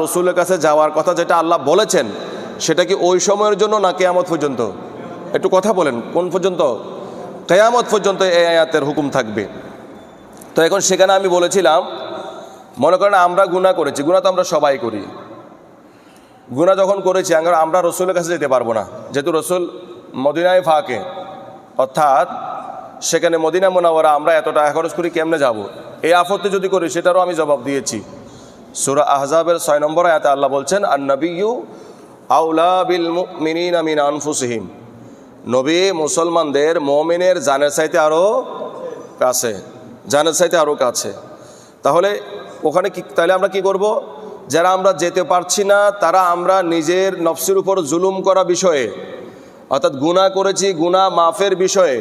রসুলের কাছে যাওয়ার কথা যেটা আল্লাহ বলেছেন সেটা কি ওই সময়ের জন্য না কিয়ামত পর্যন্ত? একটু কথা বলেন, কোন পর্যন্ত? কিয়ামত পর্যন্ত এই আয়াতের হুকুম থাকবে। তো এখন সেখানে আমি বলেছিলাম, মনে করেন আমরা গুনাহ করেছি, গুনাহ তো আমরা সবাই করি। গুনাহ যখন করেছি আমরা রসুলের কাছে যেতে পারবো না, যেহেতু রসুল মদিনায় ফাঁকে, অর্থাৎ সেখানে মদিনা মুনাওয়ারা আমরা এত টাকা খরচ করি, কেমনে যাব? এই আপত্তি যদি করি সেটারও আমি জবাব দিয়েছি। সূরা আহজাবের 6 নম্বর আয়াতে আল্লাহ বলছেন, আন-নাবিয়্যু আওলা বিল মুমিনিনা মিন আনফুসিহিম, নবী মুসলমানদের মুমিনের জানের চাইতে আরও কাছে, জানের চাইতে আরও কাছে। তাহলে ওখানে কি, তাহলে আমরা কি করব? যারা আমরা যেতে পারছি না তারা আমরা নিজের নফসের উপর জুলুম করা বিষয়ে, অর্থাৎ গুনাহ করেছি, গুনাহ মাফের বিষয়ে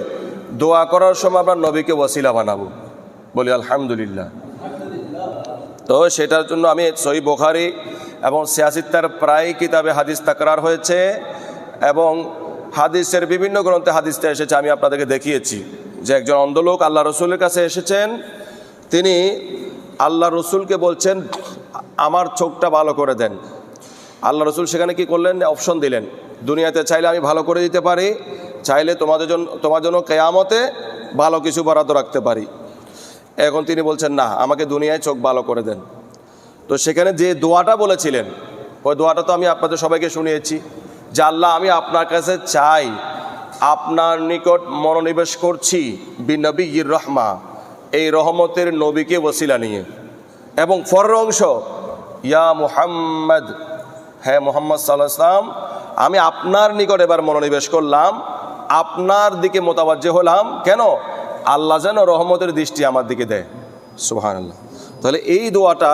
দোয়া করার সময় আমরা নবীকে ওসিলা বানাবো, বলি আলহামদুলিল্লাহ। তো সেটার জন্য আমি সহিহ বুখারী এবং সিয়াসিত্তার প্রায় কিতাবে হাদিস তাকরার হয়েছে এবং হাদিসের বিভিন্ন গ্রন্থে হাদিসটা এসেছে, আমি আপনাদেরকে দেখিয়েছি যে একজন অন্ধ লোক আল্লাহ রসুলের কাছে এসেছেন, তিনি আল্লাহ রসুলকে বলছেন আমার চোখটা ভালো করে দেন। আল্লাহ রসুল সেখানে কি করলেন? অপশন দিলেন, দুনিয়াতে চাইলে আমি ভালো করে দিতে পারি, চাইলে তোমার জন্য কিয়ামতে ভালো কিছু বরাদ্দ রাখতে পারি। এখন তিনি বলছেন না, আমাকে দুনিয়ায় চোখ ভালো করে দেন। তো সেখানে যে দোয়াটা বলেছিলেন ওই দোয়াটা তো আমি আপনাদের সবাইকে শুনিয়েছি যে আল্লাহ আমি আপনার কাছে চাই, আপনার নিকট মনোনিবেশ করছি বিনবিয়্যির রহমা, এই রহমতের নবীকে ওসিলা নিয়ে। এবং পরের অংশ, ইয়া মুহাম্মদ, হ্যাঁ মুহাম্মদ সাল্লাল্লাহু আলাইহি ওয়াসাল্লাম, আমি আপনার নিকট এবার মনোনিবেশ করলাম, আপনার দিকে মোতাবাজ্জে হলাম, কেন? আল্লাহ যেন রহমতের দৃষ্টি আমার দিকে দেয়। সুবহানাল্লাহ। তাহলে এই দোয়াটা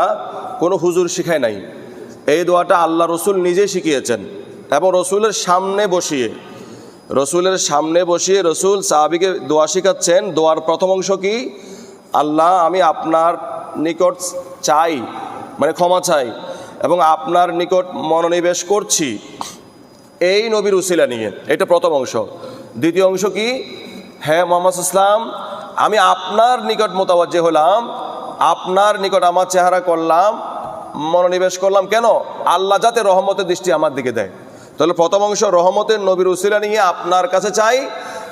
কোনো হুজুর শিখায় নাই, এই দোয়াটা আল্লাহ রসুল নিজে শিখিয়েছেন এবং রসুলের সামনে বসিয়ে রসুল সাহাবীকে দোয়া শিখাচ্ছেন। দোয়ার প্রথম অংশ কি? আল্লাহ আমি আপনার নিকট চাই, মানে ক্ষমা চাই, এবং আপনার নিকট মনোনিবেশ করছি এই নবীর উসিলা নিয়ে, এটা প্রথম অংশ। দ্বিতীয় অংশ কি? হ্যাঁ মুহাম্মদ ইসলাম, আমি আপনার নিকট মোতাওয়াজ্জে হলাম, আপনার নিকট আমার চেহারা করলাম, মনোনিবেশ করলাম, কেন? আল্লাহ যাতে রহমতের দৃষ্টি আমার দিকে দেয়। তাহলে প্রথম অংশ রহমতের নবীর উসিলা নিয়ে আপনার কাছে চাই,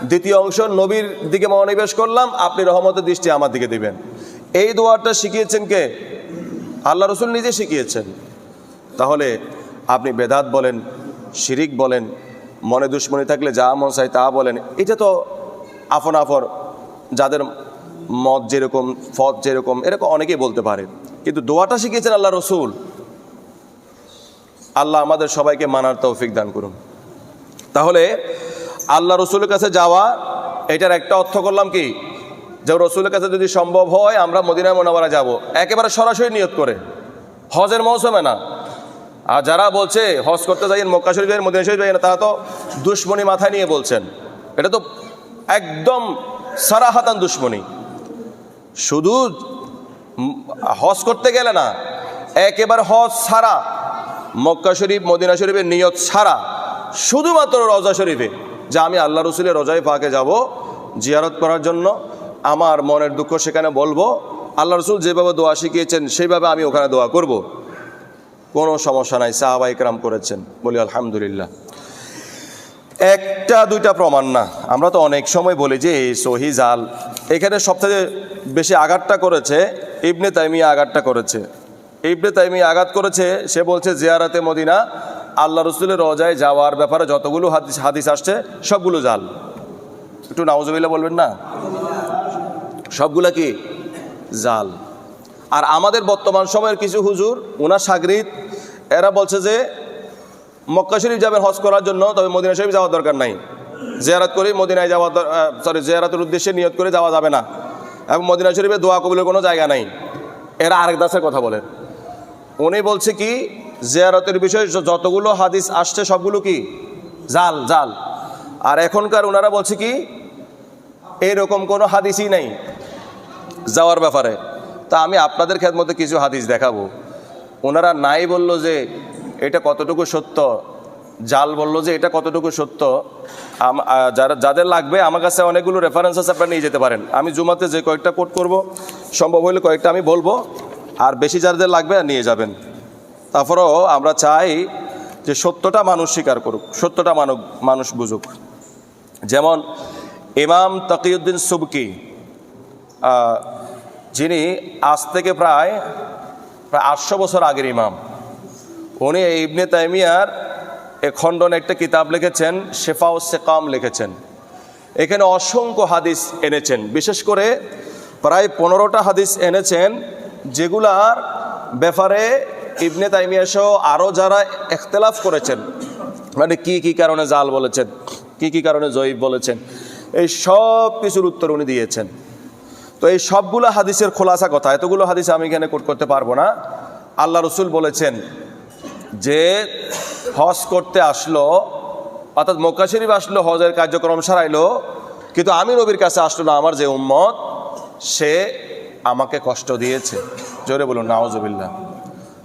দ্বিতীয় অংশ নবীর দিকে মনোনিবেশ করলাম, আপনি রহমতের দৃষ্টি আমার দিকে দিবেন। এই দোয়াটা শিখিয়েছেন কে? আল্লাহ রসুল নিজে শিখিয়েছেন। তাহলে আপনি বেদাত বলেন, শিরিক বলেন, মনে দুশ্মনী থাকলে যা মন চাই তা বলেন, এটা তো আপন যাদের মত যেরকম, ফত যেরকম, এরকম অনেকেই বলতে পারে, কিন্তু দোয়াটা শিখিয়েছেন আল্লাহ রসুল। আল্লাহ আমাদের সবাইকে মানার তৌফিক দান করুন। তাহলে আল্লাহ রসুলের কাছে যাওয়া, এটার একটা অর্থ করলাম কি, যে রসুলের কাছে যদি সম্ভব হয় আমরা মদিনা মুনাওয়ারা যাব, একেবারে সরাসরি নিয়ত করে, হজের মৌসুমে না। আর যারা বলছে হজ করতে যাই মক্কা শরীফ যাই, মদিনা শরীফ যাই না, তারা তো দুশ্মনী মাথায় নিয়ে বলছেন। এটা তো একদম সারাহাতান দুশ্মনী। শুধু হজ করতে গেলে না, একেবারে হজ ছাড়া, মক্কা শরীফ মদিনা শরীফের নিয়ত ছাড়া, শুধুমাত্র রওজা শরীফে, যে আমি আল্লাহ রসুলের রোজায় পাকে যাব জিয়ারত করার জন্য, আমার মনের দুঃখ সেখানে বলবো, আল্লাহ রসুল যেভাবে দোয়া শিখিয়েছেন সেইভাবে আমি ওখানে দোয়া করব, কোনো সমস্যা নাই। সাহাবা ইকরাম করেছেন, বলি আলহামদুলিল্লাহ। একটা দুইটা প্রমাণ না, আমরা তো অনেক সময় বলি যে এই সহি জাল। এখানে সবথেকে বেশি আঘাতটা করেছে ইবনে তাইমিয়া, ইবনে তাইমিয়া আঘাত করেছে। সে বলছে জিয়ারাতে মদিনা, আল্লাহ রসুলের রোজায় যাওয়ার ব্যাপারে যতগুলো হাদিস আসছে সবগুলো জাল। একটু নাউজুবিল্লাহ বলবেন না? সবগুলা কি জাল। আর আমাদের বর্তমান সময়ের কিছু হুজুর, ওনার শাগরিদ, এরা বলছে যে মক্কা শরীফ যাবেন হজ করার জন্য, তবে মদিনা শরীফ যাওয়ার দরকার নাই, জিয়ারত করে মদিনায় যাওয়া, জিয়ারতের উদ্দেশ্যে নিয়ত করে যাওয়া যাবে না, এবং মদিনা শরীফে দোয়া কবুলের কোনো জায়গা নাই। এরা আরেক দাসের কথা বলেন। উনি বলছে কি, জিয়ারতের বিষয়ে যতগুলো হাদিস আসছে সবগুলো কি জাল। আর এখনকার ওনারা বলছে কি, এরকম কোনো হাদিসই নাই যাওয়ার ব্যাপারে। তা আমি আপনাদের খেদমতে কিছু হাদিস দেখাবো। ওনারা নাই বলল যে এটা কতটুকু সত্য, জাল বললো যে এটা কতটুকু সত্য। যাদের লাগবে আমার কাছে অনেকগুলো রেফারেন্স আছে, আপনারা নিয়ে যেতে পারেন। আমি জুমাতে যে কয়েকটা কোট করব, সম্ভব হলে কয়েকটা আমি বলবো, আর বেশি যাদের লাগবে নিয়ে যাবেন। তারপরেও আমরা চাই যে সত্যটা মানুষ স্বীকার করুক, সত্যটা মানুষ বুঝুক। যেমন ইমাম তাকিউদ্দিন সুবকি, যিনি আজ থেকে প্রায় 800 বছর আগের ইমাম, উনি ইবনে তাইমিয়ার এ খণ্ডনে একটা কিতাব লিখেছেন, শেফাউস সেকাম লিখেছেন। এখানে অসংখ্য হাদিস এনেছেন, বিশেষ করে প্রায় 15টা হাদিস এনেছেন, যেগুলার ব্যাপারে ইবনে তাইমিয়া সহ আরও যারা ইখতিলাফ করেছেন, মানে কি কারণে জাল বলেছেন, কি কারণে জয়ীফ বলেছেন, এই সব কিছুর উত্তর উনি দিয়েছেন। তো এই সবগুলো হাদিসের খোলাসা কথা, এতগুলো হাদিস আমি এখানে কোট করতে পারবো না। আল্লাহ রসুল বলেছেন যে হজ করতে আসলো, অর্থাৎ মক্কা শরীফ আসলো, হজের কার্যক্রম সারাইলো, কিন্তু আমি নবীর কাছে আসলো না, আমার যে উম্মত সে আমাকে কষ্ট দিয়েছে। জোরে বলুন নাউজুবিল্লাহ।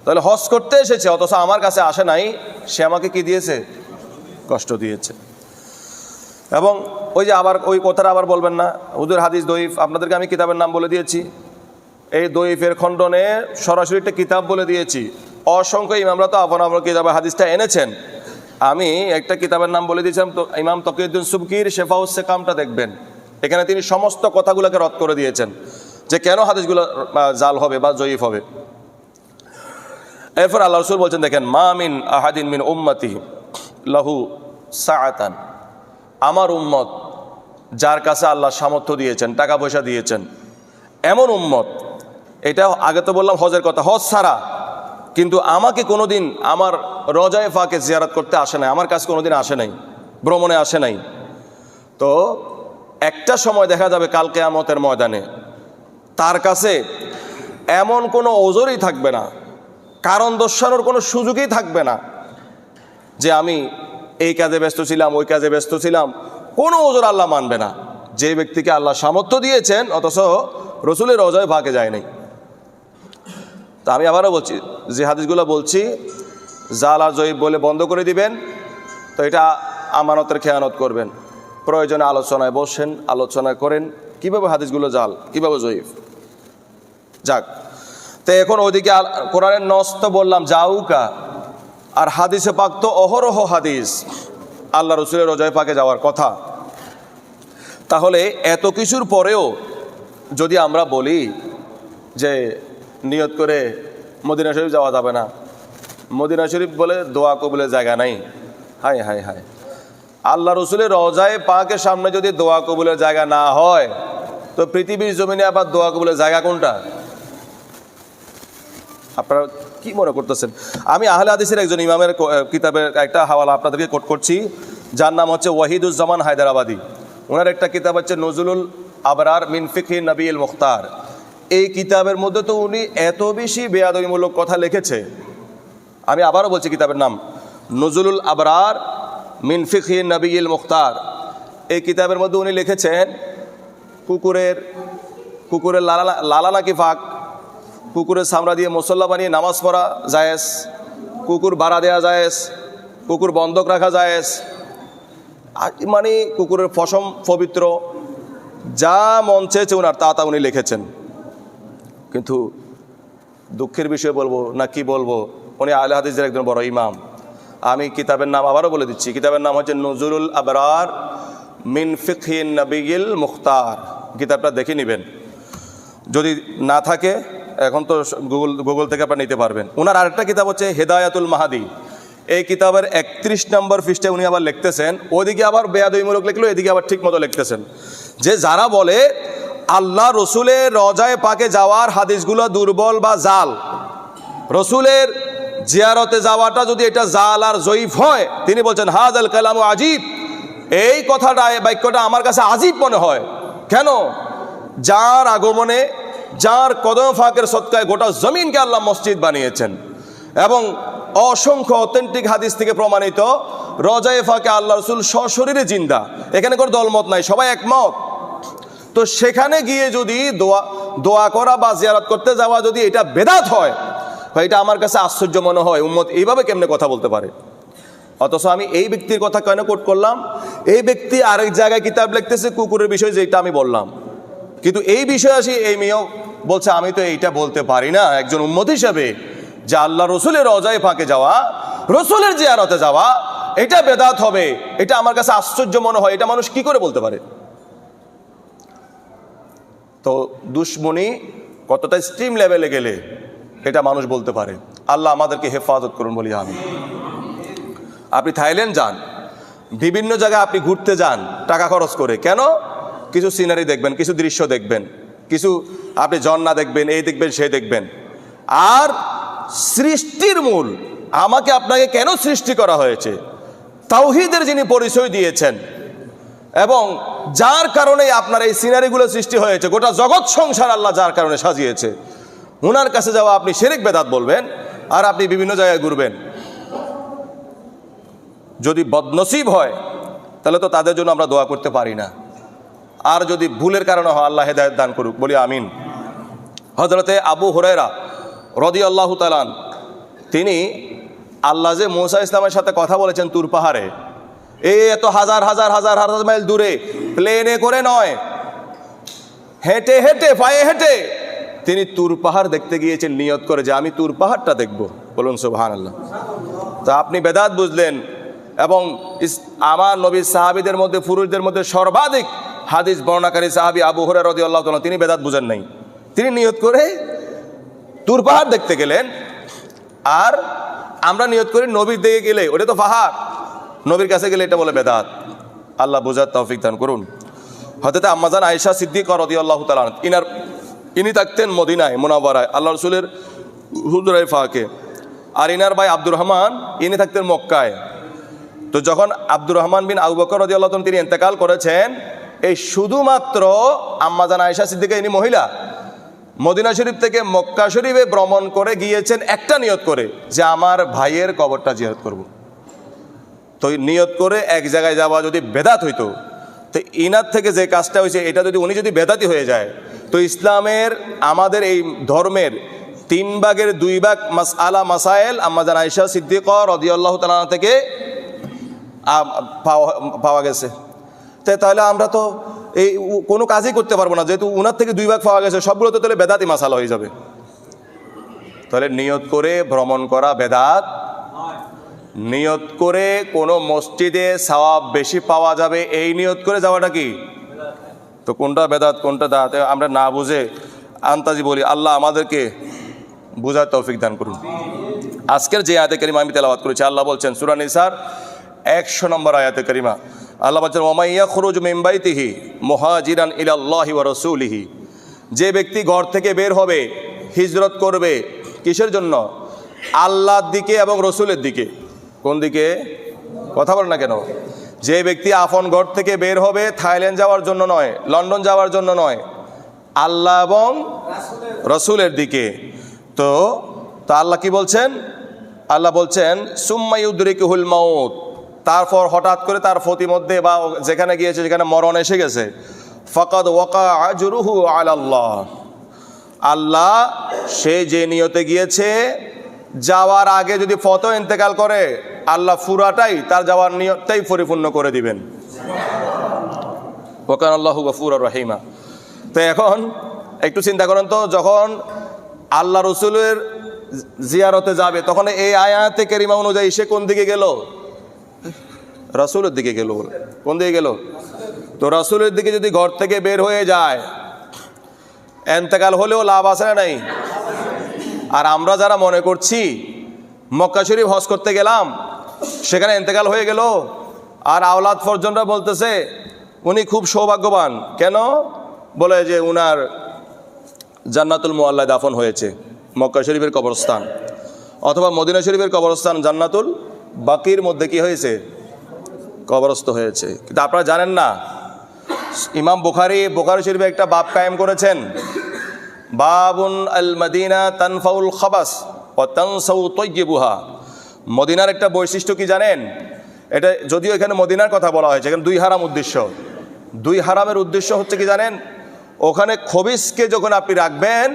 তাহলে হজ করতে এসেছে অথচ আমার কাছে আসে নাই, সে আমাকে কি দিয়েছে? কষ্ট দিয়েছে। এবং ওই যে আবার ওই কথাটা আবার বলবেন না, হুজুর হাদিস দয়ীফ। আপনাদেরকে আমি কিতাবের নাম বলে দিয়েছি, এই দয়ীফের খণ্ডনে সরাসরি একটা কিতাব বলে দিয়েছি। অসংখ্য ইমামরা তো আপনার কিতাবে হাদিসটা এনেছেন। আমি একটা কিতাবের নাম বলে দিয়েছিলাম, তো ইমাম তাকিউদ্দিন সুবকির শেফাউস সেকামটা দেখবেন, এখানে তিনি সমস্ত কথাগুলোকে রদ করে দিয়েছেন যে কেন হাদিসগুলো জাল হবে বা জয়ীফ হবে। এরপর আল্লাহ রসুল বলছেন, দেখেন, মা মিন আহাদিন মিন উম্মতি লাহু সাআতান, আমার উম্মত যার কাছে আল্লাহ সামর্থ্য দিয়েছেন, টাকা পয়সা দিয়েছেন, এমন উম্মত, এটা আগে তো বললাম হজের কথা, হজ ছাড়া, কিন্তু আমাকে কোনোদিন আমার রজায়ে ফাকে জিয়ারত করতে আসে নাই, আমার কাছে কোনোদিন আসে নাই, ভ্রমণে আসে নাই। তো একটা সময় দেখা যাবে কাল কিয়ামতের ময়দানে তার কাছে এমন কোনো ওজরই থাকবে না, কারণ দর্শানোর কোনো সুযোগই থাকবে না যে আমি এই কাজে ব্যস্ত ছিলাম, ওই কাজে ব্যস্ত ছিলাম, কোনো ওজর আল্লাহ মানবে না। যে ব্যক্তিকে আল্লাহ সামর্থ্য দিয়েছেন অথচ রসুলের রজায়ে ফাকে যায় নাই। তা আমি আবারও বলছি, যে হাদিসগুলো বলছি জাল আর জয়ীফ বলে বন্ধ করে দিবেন, তো এটা আমানতের খেয়ানত করবেন। প্রয়োজনে আলোচনায় বসেন, আলোচনা করেন কিভাবে হাদিসগুলো জাল, কিভাবে জয়ীফ। যাক, তো এখন ওইদিকে কোরআনের নস তো বললাম যাউকা, আর হাদিসে পাক তো অহরহ হাদিস আল্লাহ রসুলের রজায়ে পাকে যাওয়ার কথা। তাহলে এত কিছুর পরেও যদি আমরা বলি যে নিয়ত করে মদিনা শরীফ যাওয়া যাবে না, মদিনা শরীফ বলে দোয়া কবুলের জায়গা নাই, হায় হায় হায়, আল্লাহ রসুলের রজায়ে পাকের সামনে যদি দোয়া কবুলের জায়গা না হয়, তো পৃথিবীর জমিনে আবার দোয়া কবুলের জায়গা কোনটা? আপনারা কি মনে করতেছেন? আমি আহলে হাদিসের একজন ইমামের কিতাবের একটা হাওয়ালা আপনাদেরকে কোট করছি, যার নাম হচ্ছে ওয়াহিদুজ্জামান হায়দারাবাদী। ওনার একটা কিতাব হচ্ছে নজরুল আবরার মিন ফিকহি নবীল মুখতার। এই কিতাবের মধ্যে তো উনি এত বেশি বেয়াদবিমূলক কথা লিখেছে। আমি আবারও বলছি, কিতাবের নাম নজরুল আবরার মিন ফিকহি নবীল মুখতার। এই কিতাবের মধ্যে উনি লিখেছেন কুকুরের লালা নাকি ফাঁক, কুকুরের চামড়া দিয়ে মুসল্লা বানিয়ে নামাজ পড়া জায়েজ, কুকুর ভাড়া দেওয়া জায়েজ, কুকুর বন্ধক রাখা জায়েজ, মানে কুকুরের পশম পবিত্র, যা মন চেয়েছে ওনার তা উনি লিখেছেন। কিন্তু দুঃখের বিষয় বলবো না কি বলবো, উনি আহলে হাদিসের একজন বড় ইমাম। আমি কিতাবের নাম আবারও বলে দিচ্ছি, কিতাবের নাম হচ্ছে নজরুল আবরার মিন ফিকহি নবীল মুখতার। কিতাবটা দেখে নেবেন, যদি না থাকে এখন তো গুগল থেকে আপনারা নিতে পারবেন। ওনার আরেকটা কিতাব হচ্ছে হেদায়াতুল মাহাদি। এই কিতাবের 31 নম্বর পৃষ্ঠায় উনি আবার লিখতেছেন, ওইদিকে আবার বেয়াদবিমূলক লিখলো, এদিকে আবার ঠিক মতো লিখতেছেন যে যারা বলে আল্লাহ রসুলের রজায়ে পাকে যাওয়ার হাদিসগুলো দুর্বল বা জাল, রসুলের জিয়ারতে যাওয়াটা যদি এটা জাল আর জয়ীফ হয়, তিনি বলছেন হাযাল কালামু আজীব, এই কথাটা, বাক্যটা আমার কাছে আজীব মনে হয়। কেন? যার আগমনে, যার কদম ফাঁকের সৎকায় গোটা জমিনকে আল্লাহ মসজিদ বানিয়েছেন, এবং অসংখ্য অথেন্টিক হাদিস থেকে প্রমাণিত রজায়ে ফাঁকে আল্লাহ রসুল সশরীরে জিন্দা, এখানে কোনো দলমত নাই, সবাই একমত। তো সেখানে গিয়ে যদি দোয়া করা বা জিয়ারত করতে যাওয়া যদি এটা বেদাত হয়, এটা আমার কাছে আশ্চর্য মনে হয়, উম্মত এইভাবে কেমনে কথা বলতে পারে। অথচ আমি এই ব্যক্তির কথা কেন কোট করলাম, এই ব্যক্তি আরেক জায়গায় কিতাব লিখতেছে কুকুরের বিষয়, যেটা আমি বললাম, কিন্তু এই বিষয়ে আসি এই মেয়েও বলছে আমি তো এইটা বলতে পারি না একজন উম্মত হিসাবে, যে আল্লাহ রসুলের রওজায়ে পাকে যাওয়া, রসুলের জিয়ারতে যাওয়া এটা বেদাত হবে, এটা আমার কাছে আশ্চর্য মনে হয়। এটা মানুষ কি করে বলতে পারে? তো দুশ্মনী কতটা স্ট্রিম লেভেলে গেলে এটা মানুষ বলতে পারে। আল্লাহ আমাদেরকে হেফাজত করুন বলি আমি। আপনি থাইল্যান্ড যান, বিভিন্ন জায়গায় আপনি ঘুরতে যান টাকা খরচ করে, কেন? কিছু সিনারি দেখবেন, কিছু দৃশ্য দেখবেন, কিছু আপনি ঝর্ণা দেখবেন, এই দেখবেন, সেই দেখবেন। আর সৃষ্টির মূল আমাকে আপনাকে কেন সৃষ্টি করা হয়েছে, তাওহীদের যিনি পরিচয় দিয়েছেন এবং যার কারণে আপনার এই সিনারিগুলো সৃষ্টি হয়েছে, গোটা জগৎ সংসার আল্লাহ যার কারণে সাজিয়েছে, ওনার কাছে যাওয়া আপনি শিরক বেদাত বলবেন আর আপনি বিভিন্ন জায়গায় ঘুরবেন। যদি বদনসিব হয় তাহলে তো তাদের জন্য আমরা দোয়া করতে পারি না। আর যদি ভুলের কারণে হয়, আল্লাহ হেদায়েত দান করুক বলি আমিন। হযরতে আবু হুরায়রা রাদিয়াল্লাহু তাআলা তিনি আল্লাহ যে মূসা ইসলামের সাথে কথা বলেছেন তুর পাহাড়ে, এত হাজার হাজার হাজার হাজার মাইল দূরে, প্লেনে করে নয়, হেঁটে হেঁটে পায়ে হেঁটে তিনি তুর পাহাড় দেখতে গিয়েছেন নিয়ত করে যে আমি তুর পাহাড়টা দেখব। বলুন সুবহানাল্লাহ। তা আপনি বেদাত বুঝলেন। এবং আমার নবীর সাহাবীদের মধ্যে, পুরুষদের মধ্যে সর্বাধিক হাদিস বর্ণনাকারী সাহাবী আবু হুরায়রা রাদিয়াল্লাহু তাআলা, তিনি বেদাত বুঝেন নাই। তিনি নিয়ত করে তুর পাহাড় দেখতে গেলেন। আর আমরা নিয়ত করি নবীর দিকে গেলে ওটা তো পাহাড়, নবীর কাছে গেলে এটা বলে বেদাত। আল্লাহ বুঝার তৌফিক দান করুন। হযরত আম্মাজান আয়েশা সিদ্দিকা রাদিয়াল্লাহু তাআলা ইনি থাকতেন মদিনায় মুনাওয়ারায়, আল্লাহ রসুলের হুজরায়ে ফাকে। আর ইনার ভাই আব্দুর রহমান ইনি থাকতেন মক্কায়। তো যখন আব্দুর রহমান বিন আবু বকর রাদিয়াল্লাহু তাআলা তিনি ইন্তেকাল করেছেন, এই শুধুমাত্র আম্মাজান আয়েশা সিদ্দিকা ইনি মহিলা মদিনা শরীফ থেকে মক্কা শরীফে ভ্রমণ করে গিয়েছেন একটা নিয়ত করে যে আমার ভাইয়ের কবরটা জিয়ারত করব। তো নিয়ত করে এক জায়গায় যাওয়া যদি বেদাত হইতো, তো ইনার থেকে যে কাজটা হয়েছে এটা যদি উনি যদি বেদাতি হয়ে যায়, তো ইসলামের আমাদের এই ধর্মের 3 ভাগের 2 ভাগ মাসআলা মাসাইল আম্মাজান আয়েশা সিদ্দিকা রাদিয়াল্লাহু তাআলা থেকে পাওয়া গেছে। তাহলে আমরা তো এই কোনো কাজই করতে পারবো না, যেহেতু উনার থেকে 2 ভাগ পাওয়া গেছে, সবগুলো তো তাহলে বেদাতি মাসালা হয়ে যাবে। তাহলে নিয়ত করে ভ্রমণ করা বেদাত, নিয়ত করে কোনো মসজিদে সওয়াব বেশি পাওয়া যাবে এই নিয়ত করে যাওয়াটা কি? তো কোনটা বেদাত কোনটা দাত আমরা না বুঝে আন্তাজি বলি। আল্লাহ আমাদেরকে বুঝার তৌফিক দান করুন। আজকের যে আয়াতে কারিমা আমি তেলাওয়াত করেছি, আল্লাহ বলছেন সূরা নিসার 100 নম্বর আয়াতে কারিমা, আল্লাহ বলছেন ওয়া মাইয়া খুরুজ মিন বাইতিহি মুহাজিরান ইলাল্লাহি ওয়া রাসূলিহি, যে ব্যক্তি ঘর থেকে বের হবে, হিজরত করবে কিসের জন্য? আল্লাহর দিকে এবং রসুলের দিকে। কোন দিকে? কথা বলেন না কেন? যে ব্যক্তি আপন ঘর থেকে বের হবে থাইল্যান্ড যাওয়ার জন্য নয়, লন্ডন যাওয়ার জন্য নয়, আল্লাহ এবং রসুলের দিকে। তো আল্লাহ কি বলছেন? আল্লাহ বলছেন সুম্মা ইউদরিকুহুল মাউত, তারপর হঠাৎ করে তার প্রতিমধ্যে বা যেখানে গিয়েছে যেখানে মরণ এসে গেছে, ফাকাদ ওয়াকা আজরুহু আলাল্লাহ, আল্লাহ সে যে নিয়তে গিয়েছে যাওয়ার আগে যদি ফতো ইন্তেকাল করে, আল্লাহ পুরাটাই তার যাওয়ার নিয়তটাই পরিপূর্ণ করে দিবেন। ওয়া কানা আল্লাহু গফুরুর রহিমা। তো এখন একটু চিন্তা করেন তো, যখন আল্লাহ রসুলের জিয়ারতে যাবে তখন এই আয়াতে কারিমা অনুযায়ী সে কোন দিকে গেল? রাসূলের দিকে গেল। কোন দিকে গেল? তো রাসূলের দিকে যদি ঘর থেকে বের হয়ে যায়, ইন্তেকাল হলেও লাভ আছে না নাই? আর আমরা যারা মনে করছি মক্কা শরীফ হজ করতে গেলাম, সেখানে ইন্তেকাল হয়ে গেল, আর আওলাদ ফরজনরা বলতেছে উনি খুব সৌভাগ্যবান। কেন? বলে যে উনার জান্নাতুল মুআল্লায় দাফন হয়েছে, মক্কা শরীফের কবরস্থান, অথবা মদিনা শরীফের কবরস্থান জান্নাতুল বাকির মধ্যে কি হয়েছে? কবরস্থ হয়েছে। কিন্তু আপনারা জানেন না, ইমাম বুখারী শরীফে একটা বাব কায়েম করেছেন, বাবুন আল মদিনা তানফাউল খাবাস ওয়া তানসাউ তাইয়্যিবুহা। মদিনার একটা বৈশিষ্ট্য কি জানেন? এটা যদিও এখানে মদিনার কথা বলা হয়েছে, এখানে 2 হারাম উদ্দেশ্য। 2 হারামের উদ্দেশ্য হচ্ছে কি জানেন? ওখানে খবিসকে যখন আপনি রাখবেন,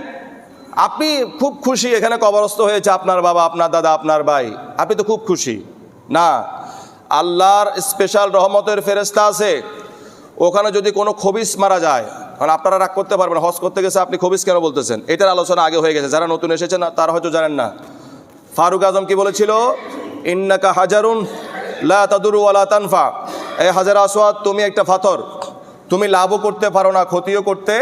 আপনি খুব খুশি এখানে কবরস্থ হয়েছে আপনার বাবা, আপনার দাদা, আপনার ভাই, আপনি তো খুব খুশি না। আল্লাহর স্পেশাল রহমতের ফেরেশতা আছে, ওখানে যদি কোনো খবিস মারা যায়, কারণ আপনারা রাগ করতে পারবেন, হজ করতে গেছে আপনি খবিস কেন বলতেছেন? এটার আলোচনা আগে হয়ে গেছে, যারা নতুন এসেছেন তারা হয়তো জানেন না। ফারুক আজম কি বলেছিল? ইন্নাকা হাজারুন লা তাদুরু ওয়া লা তানফা, এই হাজার আসওয়াদ তুমি একটা পাথর, তুমি লাভও করতে পারো না, ক্ষতিও করতে।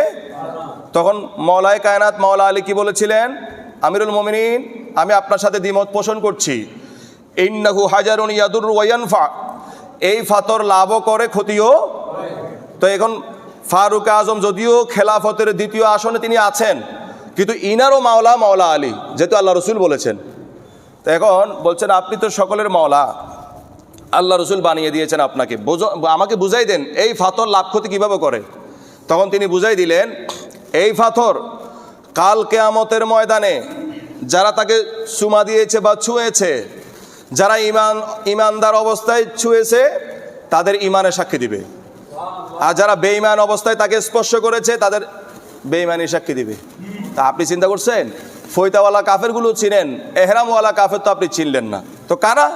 তখন মওলায়ে কায়নাত মাওলা আলী কি বলেছিলেন? আমিরুল মুমিনিন, আমি আপনার সাথে দ্বিমত পোষণ করছি। ইন্নাহু হাজারুন ইয়াদুরু ওয়া ইয়ানফা, এই পাথর লাভও করে ক্ষতিও। তো এখন ফারুক আজম যদিও খেলাফতের দ্বিতীয় আসনে তিনি আছেন, কিন্তু ইনারও মাওলা মাওলা আলী, যেহেতু আল্লাহ রসুল বলেছেন। তো এখন বলছেন আপনি তো সকলের মাওলা, আল্লাহ রসুল বানিয়ে দিয়েছেন আপনাকে, আমাকে বুঝাই দেন এই পাথর লাভ ক্ষতি কীভাবে করে। তখন তিনি বুঝাই দিলেন, এই পাথর কাল কিয়ামতের ময়দানে যারা তাকে চুমা দিয়েছে বা ছুঁয়েছে, যারা ইমানদার অবস্থায় ছুঁয়েছে তাদের ইমানের সাক্ষী দিবে, আর যারা বেঈমান অবস্থায় তাকে স্পর্শ করেছে তাদের বেঈমানি সাক্ষী দিবে। তা আপনি চিন্তা করছেন, ফয়তাওয়ালা কাফেরগুলো চিনেন, এহরামওয়ালা কাফের তো আপনি চিনলেন না। তো কারা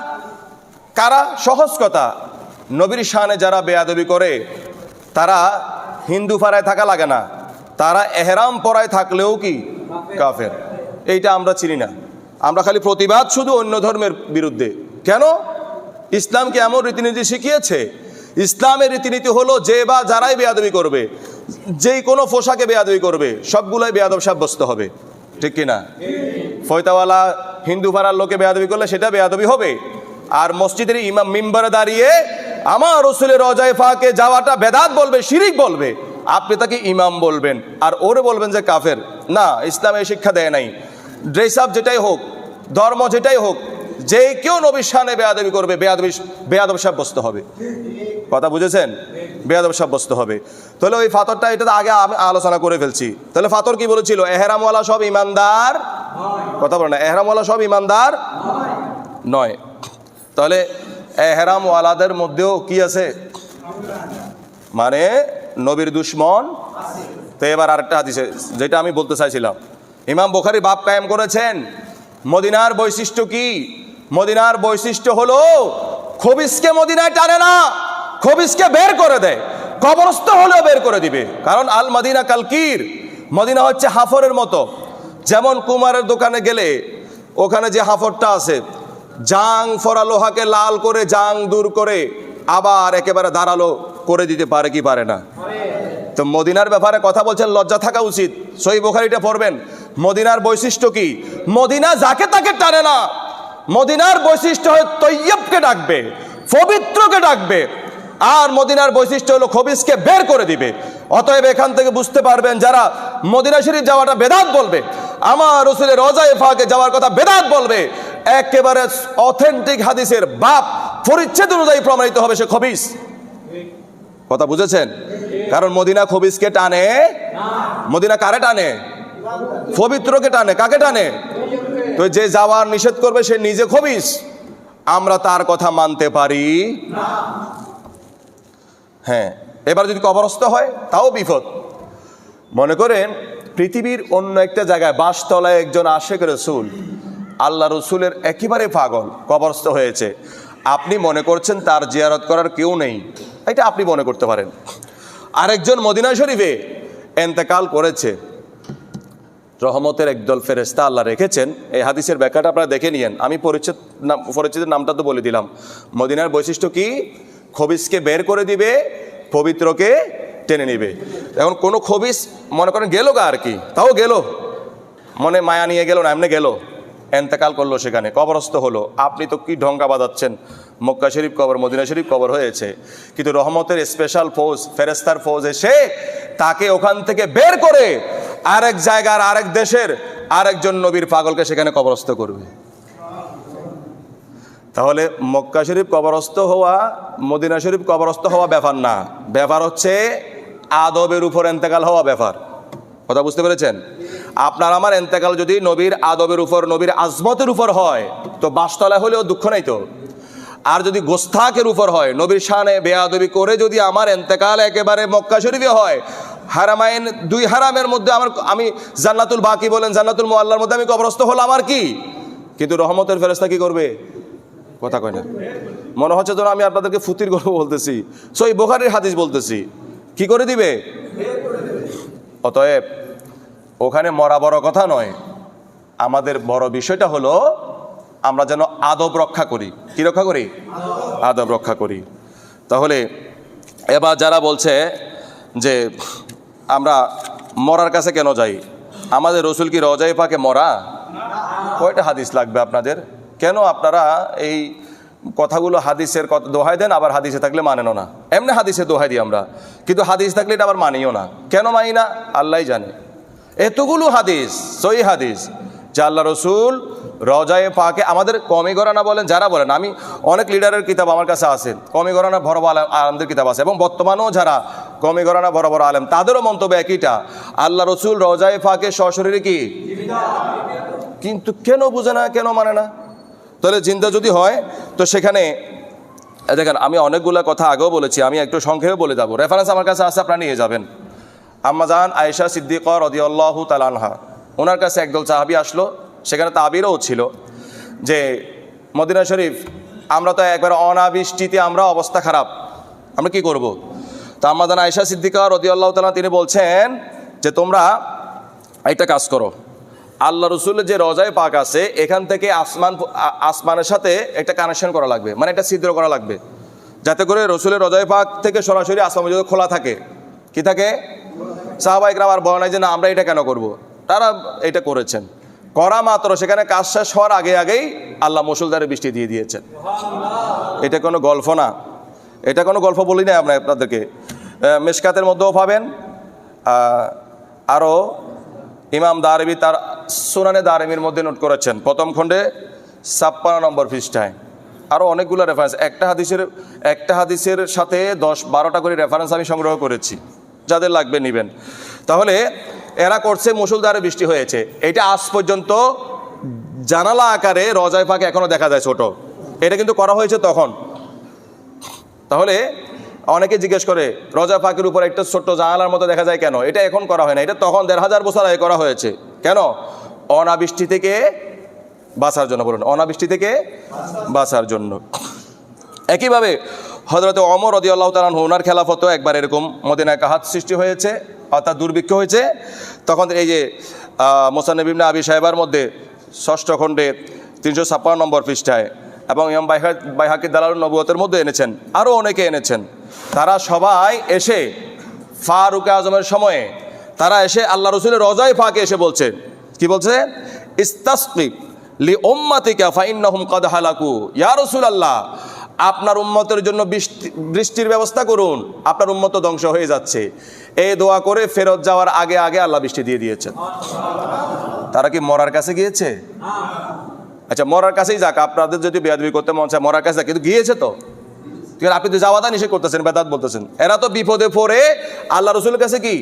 কারা? সহজ কথা, নবীর শানে যারা বেয়াদবি করে তারা হিন্দু পাড়ায় থাকা লাগে না, তারা এহরাম পরায় থাকলেও কি কাফের। এইটা আমরা চিনি না, আমরা খালি প্রতিবাদ শুধু অন্য ধর্মের বিরুদ্ধে। কেন? ইসলামকে এমন রীতিনীতি শিখিয়েছে। ইসলামের রীতিনীতি হলো যে বা যারাই বেয়াদবি করবে, যেই কোনো পোশাকে বেয়াদবি করবে, সবগুলোই বেয়াদব সাব্যস্ত হবে, ঠিক কিনা? ফয়তাওয়ালা হিন্দু পাড়ার লোকে বেয়াদবি করলে সেটা বেয়াদবি হবে, আর মসজিদের ইমাম মিম্বারে দাঁড়িয়ে আমার রসুলের রওজায়ে পাকে যাওয়াটা বেদাত বলবে, শিরিক বলবে, আপনি তাকে ইমাম বলবেন আর ওরে বলবেন যে কাফের। না, ইসলাম এই শিক্ষা দেয় নাই। ড্রেস আপ যেটাই হোক, ধর্ম যেটাই হোক, যে কেউ নবীর শানে বেয়াদবি করবে বেয়াদব সাব্যস্ত হবে। কথা বুঝেছেন? বেয়াদব সাব্যস্ত হবে। তাহলে ওই ফাতরটা, এটা তো আগে আমি আলোচনা করে ফেলছি। তাহলে ফাতর কি বলেছিল? এহরামওয়ালা সব ইমানদার, কথা বলে না, এহরামওয়ালা সব ইমানদার নয়। তাহলে এহরামওয়ালাদের মধ্যেও কি আছে? মানে নবীর দুশ্মন। তো এবার আরেকটা হাদিসে যেটা আমি বলতে চাইছিলাম, ইমাম বুখারী বাব কায়েম করেছেন মদিনার বৈশিষ্ট্য কি? মদিনার বৈশিষ্ট্য হলো খবিসকে মদিনায় টানে না, খবিসকে বের করে দেয়, কবরস্থ হলেও বের করে দিবে। কারণ আল মদিনা কালকির, মদিনা হচ্ছে হাফরের মতো। যেমন কুমারের দোকানে গেলে ওখানে যে হাফরটা আছে, জাং ফরা লোহাকে লাল করে জাং দূর করে আবার একেবারে ধারালো করে দিতে পারে কি পারে না? তো মদিনার ব্যাপারে কথা বলছেন, লজ্জা থাকা উচিত। সহিহ বুখারীটা পড়বেন। মদিনার বৈশিষ্ট্য কি? মদিনা যাকে তাকে টানে না, মদিনার বৈশিষ্ট্য হয় তৈয়বকে ডাকবে, পবিত্রকে ডাকবে, আর মদিনার বৈশিষ্ট্য হলো খবিসকে বের করে দিবে। অতএব এখান থেকে বুঝতে পারবেন, যারা মদিনা শরীফ যাওয়াটা বেদাত বলবে, আমার রাসূলের রওজায়ে পাকে যাওয়ার কথা বেদাত বলবে, একেবারে অথেন্টিক হাদিসের বাপ পরিচ্ছেদ অনুযায়ী প্রমাণিত হবে সে খবিস। কথা বুঝেছেন? কারণ মদিনা খবিসকে টানে, মদিনা কারে টানে? পবিত্রকে টানে। কাকে টানে? তো যে যাওয়ার নিষেধ করবে সে নিজে খবিস, আমরা তার কথা মানতে পারি না। হ্যাঁ, এবার যদি কবরস্থ হয় তাও বিপদ। মনে করেন পৃথিবীর অন্য একটা জায়গায় বাসতলায় একজন আশিক রাসূল, আল্লাহ রসুলের একেবারে পাগল, কবরস্থ হয়েছে। আপনি মনে করছেন তার জিয়ারত করার কেউ নেই, এটা আপনি মনে করতে পারেন। আরেকজন মদিনা শরীফে এন্তেকাল করেছে, রহমতের একদল ফেরেশতা আল্লাহ রেখেছেন। এই হাদিসের ব্যাখ্যাটা আপনারা দেখে নিয়েন, আমি পরিচিতের নামটা তো বলে দিলাম। মদিনার বৈশিষ্ট্য কি? খবিসকে বের করে দিবে, পবিত্রকে টেনে নিবে। এখন কোনো খবিস মনে করেন গেল গা আর কি, তাও গেল, মনে মায়া নিয়ে গেল না, এমনি গেল, এন্তেকাল করলো, সেখানে কবরস্থ হলো। আপনি তো কি ঢঙ্গা বাঁধাচ্ছেন, মক্কা শরীফ কবর, মদিনা শরীফ কবর হয়েছে, কিন্তু রহমতের স্পেশাল ফৌজ, ফেরেস্তার ফৌজ এসে তাকে ওখান থেকে বের করে আরেক জায়গার, আরেক দেশের আরেকজন নবীর পাগলকে সেখানে কবরস্থ করবে। তাহলে মক্কা শরীফ কবরস্থ হওয়া, মদিনা শরীফ কবরস্থ হওয়া ব্যাপার না, ব্যাপার হচ্ছে আদবের উপর এন্তেকাল হওয়া ব্যাপার। কথা বুঝতে পেরেছেন? আপনার আমার এন্তেকাল যদি নবীর আদবের উপর, নবীর আজমতের উপর হয় তো বাসতলায় হলেও দুঃখ নাই তো। আর যদি গোস্তাকের উপর হয়, নবীর শানে বেয়াদবি করে যদি আমার এন্তেকাল একেবারে মক্কা শরীফে হয়, হারামাইন, দুই হারামের মধ্যে আমি জান্নাতুল বাকি বলেন, জান্নাতুল মুআল্লার মধ্যে আমি কবরস্থ হলো, আমার কি? কিন্তু রহমতের ফেরেশতা কি করবে? কথা কয় না। মনে হচ্ছে যেন আমি আপনাদেরকে ফুতির গল্প বলতেছি, সহিহ বুখারীর হাদিস বলতেছি। কি করে দিবে? অতএব ওখানে মরা বড় কথা নয়, আমাদের বড় বিষয়টা হলো আমরা যেন আদব রক্ষা করি। কি রক্ষা করি? আদব রক্ষা করি। তাহলে এবার যারা বলছে যে আমরা মরার কাছে কেন যাই, আমাদের রসুল কি রওজায়ে পাকে মরা? কয়টা হাদিস লাগবে আপনাদের? কেন আপনারা এই কথাগুলো হাদিসের দোহাই দেন, আবার হাদিসে থাকলে মানেনও না? এমনি হাদিসে দোহাই দিই আমরা, কিন্তু হাদিস থাকলে এটা আবার মানিও না। কেন মানি না আল্লাহ জানে। এতগুলো হাদিস, সহিহ হাদিস, যে আল্লাহ রসুল রওজায়ে পাকে, আমাদের কমি গরানা বলেন যারা বলেন, আমি অনেক লিডারের কিতাব আমার কাছে আছে, কমি গরানা বড় বড় আলেমদের কিতাব আছে, এবং বর্তমানেও যারা কমি গরানা বড় বড় আলেম, তাদেরও মন্তব্য একইটা, আল্লাহ রসুল রওজায়ে পাকে সশরীরে কি, কিন্তু কেন বুঝে না, কেন মানে না? তাহলে চিন্তা যদি হয় তো সেখানে দেখেন, আমি অনেকগুলো কথা আগেও বলেছি, আমি একটু সংক্ষেপে বলে যাবো। রেফারেন্স আমার কাছে আছে, আপনারা নিয়ে যাবেন। আম্মাজান আয়েশা সিদ্দিকা রাদিয়াল্লাহু তাআলা আনহা, ওনার কাছে একদল সাহাবী আসলো, সেখানে তাবিরও ছিল যে মদিনা শরীফ, আমরা তো একবার অনাবৃষ্টিতে আমরা অবস্থা খারাপ, আমরা কি করব? তো আম্মাজান আয়েশা সিদ্দিকা রাদিয়াল্লাহু তাআলা তিনি বলছেন যে তোমরা একটা কাজ করো, আল্লাহ রসুলের যে রওজায়ে পাক আছে এখান থেকে আসমানের সাথে একটা কানেকশন করা লাগবে, মানে একটা ছিদ্র করা লাগবে, যাতে করে রসুলের রওজায়ে পাক থেকে সরাসরি আসমান পর্যন্ত খোলা থাকে। কি থাকে? সাহাবায়ে কেরাম আর বলে নাই যে না আমরা এটা কেন করব, তারা এটা করেছেন। করা মাত্র সেখানে কাজ শেষ হওয়ার আগে আগেই আল্লাহ মুষলধারে বৃষ্টি দিয়ে দিয়েছেন। এটা কোনো গল্প না, এটা কোনো গল্প বলি না আমরা আপনাদেরকে। মিশকাতের মধ্যেও পাবেন, আরও ইমাম দারমি তার সুনানে দারমির মধ্যে নোট করেছেন, প্রথম খণ্ডে 56 নম্বর পৃষ্ঠায়। আরও অনেকগুলো রেফারেন্স, একটা হাদিসের সাথে 10-12টা করে রেফারেন্স আমি সংগ্রহ করেছি, যাদের লাগবে নেবেন। তাহলে এরা করছে মুষলধারে বৃষ্টি হয়েছে, এটা আজ পর্যন্ত জানালা আকারে রওজায়ে পাকে এখনো দেখা যায় ছোট, এটা কিন্তু করা হয়েছে তখন। তাহলে অনেকে জিজ্ঞেস করে রওজায়ে পাকের উপর একটা ছোট্ট জানালার মতো দেখা যায় কেন? এটা এখন করা হয় না, এটা তখন 1500 বছর আগে করা হয়েছে। কেন? অনাবৃষ্টি থেকে বাঁচার জন্য। বলুন, অনাবৃষ্টি থেকে বাঁচার জন্য। একইভাবে হযরত ওমর রাদিয়াল্লাহু তাআলা আনহু, ওনার খেলাফতে একবার এরকম মদিনায় কাহাত সৃষ্টি হয়েছে, অর্থাৎ দুর্ভিক্ষ হয়েছে। তখন এই যে মুসান্নাফ ইবনে আবি শাইবার মধ্যে 6ষ্ঠ খণ্ডে 356 নম্বর পৃষ্ঠায়, এবং ইমাম বাইহাকি দালালুন নবুয়তের মধ্যে এনেছেন, আরও অনেকে এনেছেন। তারা সবাই এসে ফারুক আজমের সময়ে তারা এসে আল্লাহ রসুলের রওজায়ে পাকে এসে বলছে, কি বলছে? ইস্তাসকি লি উম্মাতিকা ফাইন্নাহুম কাদ হালাকু, ইয়া রাসূলুল্লাহ, আপনার উম্মতের জন্য বৃষ্টির ব্যবস্থা করুন, আপনার উম্মত ধ্বংস হয়ে যাচ্ছে। এই দোয়া করে ফেরত যাওয়ার আগে আগে আল্লাহ বৃষ্টি দিয়ে দিয়েছেন। তারা কি মরার কাছে গিয়েছে? আচ্ছা, মরার কাছেই যাক, আপনাদের যদি বেয়াদবি করতে মন চায় মরার কাছে, কিন্তু গিয়েছে তো, আপনি তো যাওয়াটা নিষেধ করতেছেন, বেদাত বলতেছেন। এরা তো বিপদে পড়ে আল্লাহ রসুলের কাছে কি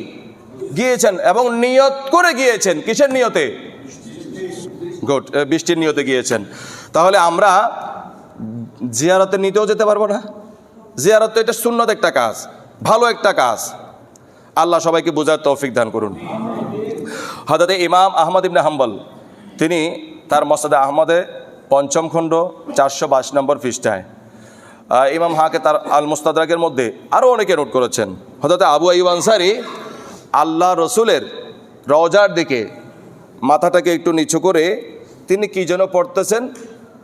গিয়েছেন, এবং নিয়ত করে গিয়েছেন। কিসের নিয়তে? বৃষ্টির নিয়তে গিয়েছেন। তাহলে আমরা জিয়ারতে নিতেও যেতে পারবো না? জিয়ারত তো এটা সুন্নত একটা কাজ, ভালো একটা কাজ। আল্লাহ সবাইকে বোঝার তৌফিক দান করুন। হযরত ইমাম আহমদ ইবনে হাম্বল, তিনি তার মুসনাদ আহমদে 5ম খণ্ড 422 নম্বর পৃষ্ঠায়, ইমাম হাকে তার আল মুস্তাদরাকের মধ্যে আরও অনেকে নোট করেছেন। হযরত আবু আইয়ুব আনসারী আল্লাহ রসুলের রওজার দিকে মাথাটাকে একটু নিচু করে তিনি কি যেন পড়তেছেন,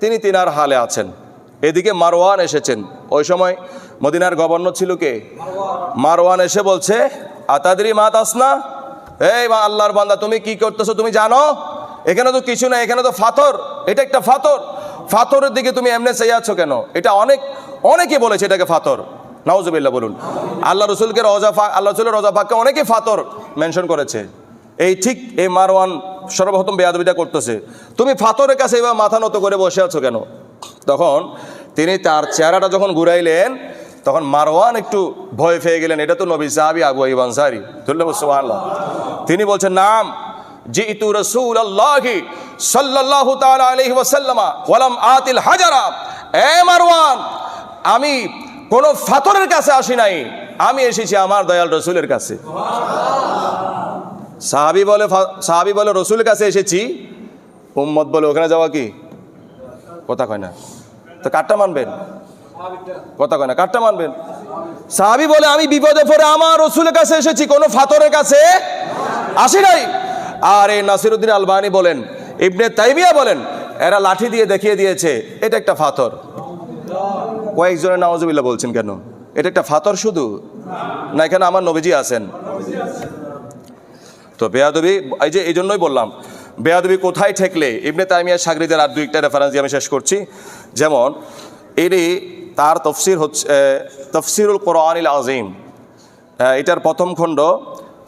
তিনি তিনার হালে আছেন। এদিকে মারওয়ান এসেছেন, ওই সময় মদিনার গভর্নর ছিল কে? মারওয়ান এসে বলছে, আতাদরি মা তাসনা, এই আল্লাহর বান্দা তুমি কি করতেছো তুমি জানো? এখানে তো কিছু না, এখানে তো পাথর, এটা একটা পাথর, পাথরের দিকে তুমি এমনি চেয়ে আছো কেন? এটা অনেকে বলেছে এটাকে পাথর। নাউজুবিল্লাহ বলুন। আল্লাহ রসুলকে আল্লাহ রসুলের রওজা পাককে অনেকে পাথর মেনশন করেছে। ঠিক এই মারওয়ান সর্বপ্রথম বেয়াদবিটা করতেছে, তুমি পাথরের কাছে এবার মাথা নত করে বসে আছো কেন? তখন তিনি তার চেহারাটা যখন ঘুরাইলেন, তখন মারওয়ান একটু ভয় পেয়ে গেলেন, এটা তো নবী সাহাবী আবু আইয়ুব আনসারী, সুবহানাল্লাহ। তিনি বলছেন, নাম জিতু রাসূলুল্লাহি সাল্লাল্লাহু তাআলা আলাইহি ওয়াসাল্লাম ওয়ালাম আতিল হাজারা। এ মারওয়ান, আমি কোন পাথরের কাছে আসি নাই, আমি এসেছি আমার দয়াল রসুলের কাছে। সাহাবী বলে রসুলের কাছে এসেছি, উম্মত বলে ওখানে যাওয়া কি কথা কয় না, তো কাটটা মানবেন? কথা কয় না, কাটটা মানবেন? সাহাবী বলে আমি বিপদে পড়ে আমার রসুলের কাছে এসেছি, কোনো পাথরের কাছে আসি নাই। আর এই নাসিরউদ্দিন আলবানী বলেন, ইবনে তাইমিয়া বলেন, এরা লাঠি দিয়ে দেখিয়ে দিয়েছে এটা একটা পাথর। কয়েকজনের নাউজুবিল্লাহ বলছেন কেন? এটা একটা পাথর শুধু না, এখানে আমার নবীজি আছেন। তো বেয়াদবি, এই জন্যই বললাম বেয়াদবি কোথায় ঠেকলে ইবনে তাইমিয়ার শাগরিদের আর দুইটা রেফারেন্স দিয়ে আমি শেষ করছি। যেমন এরই তার তফসির হচ্ছে তফসিরুল কোরআনিল আযীম, এটার প্রথম খণ্ড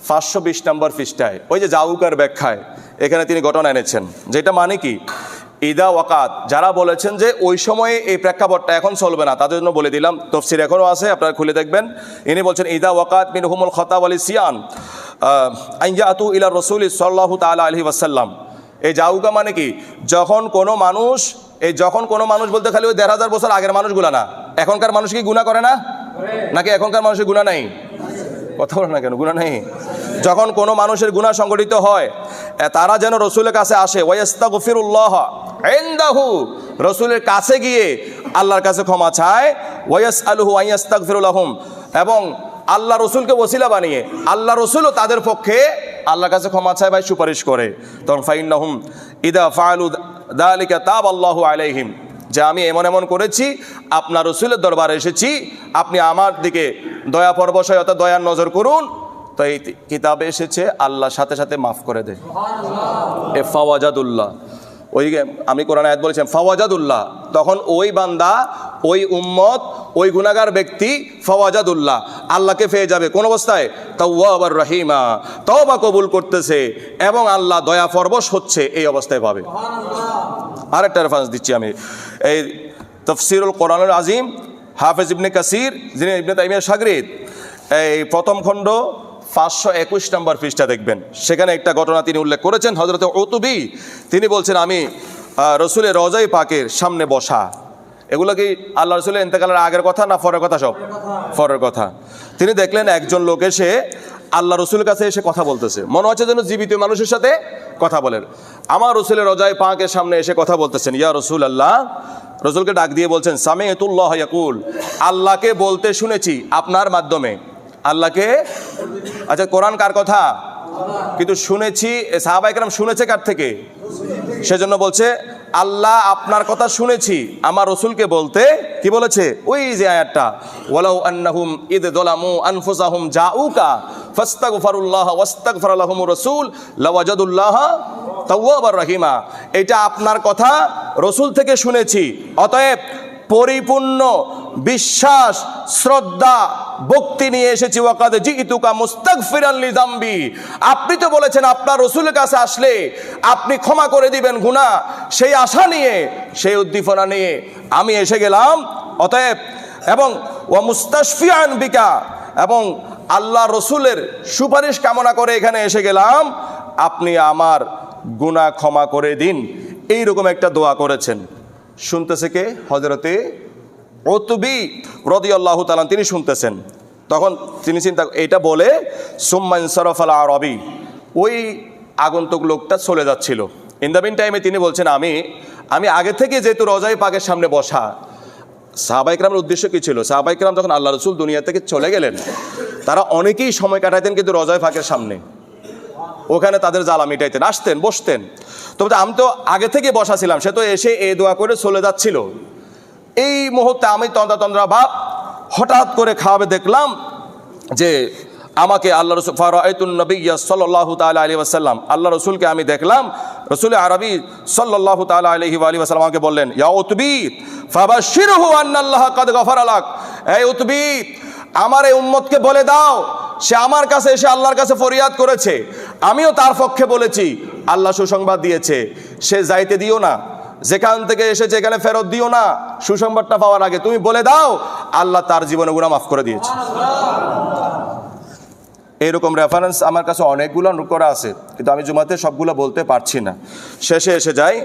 520 নম্বর পৃষ্ঠায় ওই যে জাউকার ব্যাখ্যায় এখানে তিনি ঘটনা এনেছেন, যেটা মানে কি ইদা ওয়াকাত, যারা বলেছেন যে ওই সময়ে এই প্রেক্ষাপটটা এখন চলবে না তাদের জন্য বলে দিলাম, তফসির এখনও আছে, আপনারা খুলে দেখবেন। ইনি বলছেন ইদা ওয়াকাত মিনহুমুল খতা ওয়াল ইসিয়ান আইয়াতু ইলা রাসূল সাল্লাল্লাহু তাআলা আলাইহি ওয়াসাল্লাম। এই জাউকা মানে কি, যখন কোনো মানুষ বলতে খালি ওই 1,500 বছর আগের মানুষগুলা না, এখনকার মানুষ কি গুনাহ করে না? নাকি এখনকার মানুষের গুনাহ নাই? কথা বলে না কেন, গুনাহ নাই? যখন কোনো মানুষের গুনাহ সংগঠিত হয় তারা যেন রসুলের কাছে আসে, ওয়াস্তাগফিরুল্লাহ ইনদাহু, রসুলের কাছে গিয়ে আল্লাহর কাছে ক্ষমা চায়, ওয়াসআলুহু আইয়াস্তাগফিরু লাহুম, এবং আল্লাহ রসুলকে ওসিলা বানিয়ে আল্লাহ রসুলও তাদের পক্ষে আল্লাহর কাছে ক্ষমা চায় বা সুপারিশ করে। তখন ফাইন্নাহুম ইদা ফাআলু যালিকা তাবাল্লাহু আলাইহিম, যে আমি এমন করেছি, আপনার রসুলের দরবারে এসেছি, আপনি আমার দিকে দয়া পরবশয় অর্থাৎ দয়ার নজর করুন। তো এই কিতাবে এসেছে আল্লাহ সাথে সাথে মাফ করে দেয়। এ ফাওয়াজাদুল্লাহ, ওই আমি কোরআন আয়াত বলেছেন ফাওয়াজাদুল্লাহ, তখন ওই বান্দা, ওই উম্মত, ওই গুনাহগার ব্যক্তি ফাওয়াজাদুল্লাহ, আল্লাহকে পেয়ে যাবে। কোন অবস্থায়? তাওয়াবার রহিমা, তওবা কবুল করতেছে এবং আল্লাহ দয়া পরবশ হচ্ছে, এই অবস্থায় পাবে। আরেকটা রেফারেন্স দিচ্ছি আমি, এই তাফসীরুল কোরআনুল আযীম, হাফেজ ইবনে কাসির, যিনি ইবনে তাইমিয়ার শাগরিদ, এই প্রথম খণ্ড 521 নম্বর পৃষ্ঠা দেখবেন, সেখানে একটা ঘটনা তিনি উল্লেখ করেছেন। হযরত উতবী তিনি বলছেন আমি রসুলের রওজায়ে পাকের সামনে বসা। এগুলো কি আল্লাহ রসুলের ইন্তেকালের আগের কথা না পরের কথা? সব পরের কথা। তিনি দেখলেন একজন লোক এসে আল্লাহ রসুলের কাছে এসে কথা বলতেছে, মনে হচ্ছে যেন জীবিত মানুষের সাথে কথা বলেন। আমার রসুলের রওজায়ে পাকের সামনে এসে কথা বলতেছেন, ইয়া রাসূলুল্লাহ, রসুলকে ডাক দিয়ে বলছেন সামি'তুল্লাহ ইয়াকুল, আল্লাহকে বলতে শুনেছি আপনার মাধ্যমে। আল্লাহকে, আচ্ছা কোরআন কার কথা? কিন্তু শুনেছি, সাহাবায়ে কেরাম শুনেছে কার থেকে? সেজন্য বলছে আল্লাহ আপনার কথা শুনেছি আমার রসুলকে বলতে। কি বলেছে? ওই যে আয়াতটা, ওয়ালাউ আন্নাহুম ইদ যালামু আনফুসাহুম জাউকা ফাস্তাগফিরুল্লাহ ওয়াস্তাগফার লাহুমুর রাসূল লাওয়াজাদুল্লাহ তাওয়াবার রহিমা। এটা আপনার কথা রসুল থেকে শুনেছি, অতএব পরিপূর্ণ বিশ্বাস, শ্রদ্ধা, ভক্তি নিয়ে এসেছি। ওয়াকাদ জিতুকা মুস্তাগফিরান লিযামবি, আপনি তো বলেছেন আপনার রসুলের কাছে আসলে আপনি ক্ষমা করে দিবেন গুনাহ, সেই আশা নিয়ে, সেই উদ্দীপনা নিয়ে আমি এসে গেলাম। অতএব এবং ওয়া মুস্তাশফিআন বিকা, এবং আল্লাহ রসুলের সুপারিশ কামনা করে এখানে এসে গেলাম, আপনি আমার গুনাহ ক্ষমা করে দিন। এইরকম একটা দোয়া করেছেন। শুনতেছে কে? হযরতে উতবী রাদিয়াল্লাহু তাআলা, তিনি শুনতেছেন। তখন তিনি চিন্তা, এটা বলে সুম্মা ইনসারাফাল আরাবী, ওই আগন্তুক লোকটা চলে যাচ্ছিল। ইন দ্য মিন টাইমে তিনি বলছেন আমি আগে থেকে যেহেতু রওজায়ে পাকের সামনে বসা, সাহাবায়ে কেরামের উদ্দেশ্য কি ছিল? সাহাবায়ে কেরাম যখন আল্লাহ রসুল দুনিয়া থেকে চলে গেলেন, তারা অনেকেই সময় কাটাইতেন কিন্তু রওজায়ে পাকের সামনে, ওখানে তাদের জ্বালা মিটাইতেন, আসতেন, বসতেন। তবে আমি তো আগে থেকে বসা ছিলাম, সে তো এসে এই দোয়া করে চলে যাচ্ছিল। এই মুহূর্তে আমি তন্দ্রা ভাব, হঠাৎ করে খাওয়াবে দেখলাম যে আমাকে আল্লাহ রসুল ফারাআইতুন নবিয়্য সাল্লাল্লাহু তাআলা আলাইহি ওয়াসাল্লাম, আল্লাহ রসুলকে আমি দেখলাম। রসুল আরবি সাল্লাল্লাহু তাআলা আলাইহি ওয়া সাল্লাম আমাকে বললেন, ইয়া উতবী ফাবাশশিরহু আন্নাল্লাহা কাদ গফারা লাক, এই উতবী আমার এই উম্মতকে বলে দাও, সে আমার কাছে এসে আল্লাহর কাছে ফরিয়াদ করেছে, আমিও তার পক্ষে বলেছি, আল্লাহ সুসংবাদ দিয়েছে, সে যাইতে দিও না, যেখান থেকে এসেছে এখানে ফেরত দিও না। সুসংবাদটা পাওয়ার আগে তুমি বলে দাও আল্লাহ তার জীবনে গুনাহ মাফ করে দিয়েছে। এইরকম রেফারেন্স আমার কাছে অনেকগুলো করা আছে, কিন্তু আমি জুমাতে সবগুলো বলতে পারছি না। শেষে এসে যাই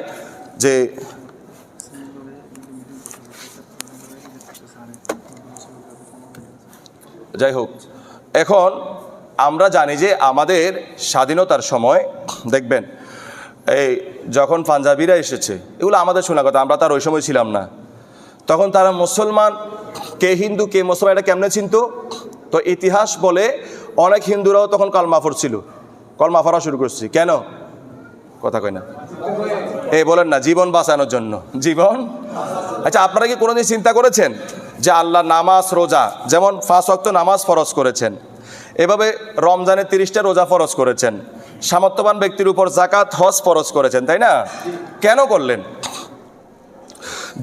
যে যাই হোক, এখন আমরা জানি যে আমাদের স্বাধীনতার সময় দেখবেন এই যখন পাঞ্জাবিরা এসেছে, এগুলো আমাদের শোনা কথা, আমরা তার ওই সময় ছিলাম না। তখন তারা মুসলমান, কে হিন্দু কে মুসলমান এটা কেমনে চিনত? তো ইতিহাস বলে অনেক হিন্দুরাও তখন কলমা পড়ছিল, কলমা পড়া শুরু করছে। কেন? কথা কয় না। এই বলেন না, জীবন বাঁচানোর জন্য। জীবন, আচ্ছা আপনারা কি কোনোদিন চিন্তা করেছেন যে আল্লাহ নামাজ রোজা, যেমন 5 ওয়াক্ত নামাজ ফরজ করেছেন, এভাবে রমজানে 30টা রোজা ফরজ করেছেন, সামর্থ্যবান ব্যক্তির উপর জাকাত হজ ফরজ করেছেন, তাই না? কেন করলেন?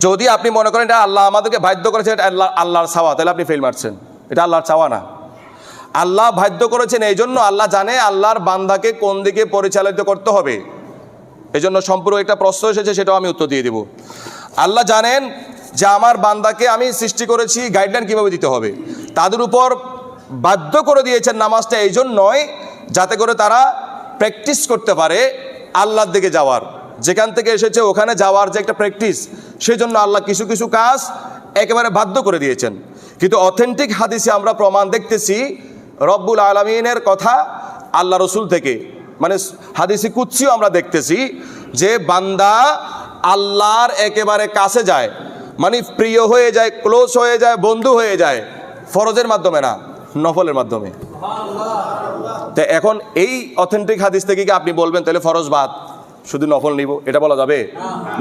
যদি আপনি মনে করেন এটা আল্লাহ আমাদেরকে বাধ্য করেছে, এটা আল্লাহর চাওয়া, তাহলে আপনি ফেল মারছেন। এটা আল্লাহর চাওয়া না, আল্লাহ বাধ্য করেছেন। এই জন্য আল্লাহ জানে আল্লাহর বান্দাকে কোন দিকে পরিচালিত করতে হবে। এই জন্য সম্পূর্ণ একটা প্রশ্ন এসেছে, সেটাও আমি উত্তর দিয়ে দেব। আল্লাহ জানেন যে আমার বান্দাকে আমি সৃষ্টি করেছি, গাইডলাইন কীভাবে দিতে হবে, তাদের উপর বাধ্য করে দিয়েছেন নামাজটা এই জন্যই যাতে করে তারা প্র্যাকটিস করতে পারে আল্লাহর দিকে যাওয়ার, যেখান থেকে এসেছে ওখানে যাওয়ার যে একটা প্র্যাকটিস, সেই জন্য আল্লাহ কিছু কিছু কাজ একেবারে বাধ্য করে দিয়েছেন। কিন্তু অথেন্টিক হাদিসে আমরা প্রমাণ দেখতেছি রব্বুল আলামিনের কথা আল্লাহ রসুল থেকে, মানে হাদিসে কুদসিও আমরা দেখতেছি যে বান্দা আল্লাহর একেবারে কাছে যায়, মানে প্রিয় হয়ে যায়, ক্লোজ হয়ে যায়, বন্ধু হয়ে যায় ফরজের মাধ্যমে না, নফলের মাধ্যমে। তো এখন এই অথেন্টিক হাদিস থেকে কি আপনি বলবেন তাহলে ফরজ বাদ, শুধু নফল নিব, এটা বলা যাবে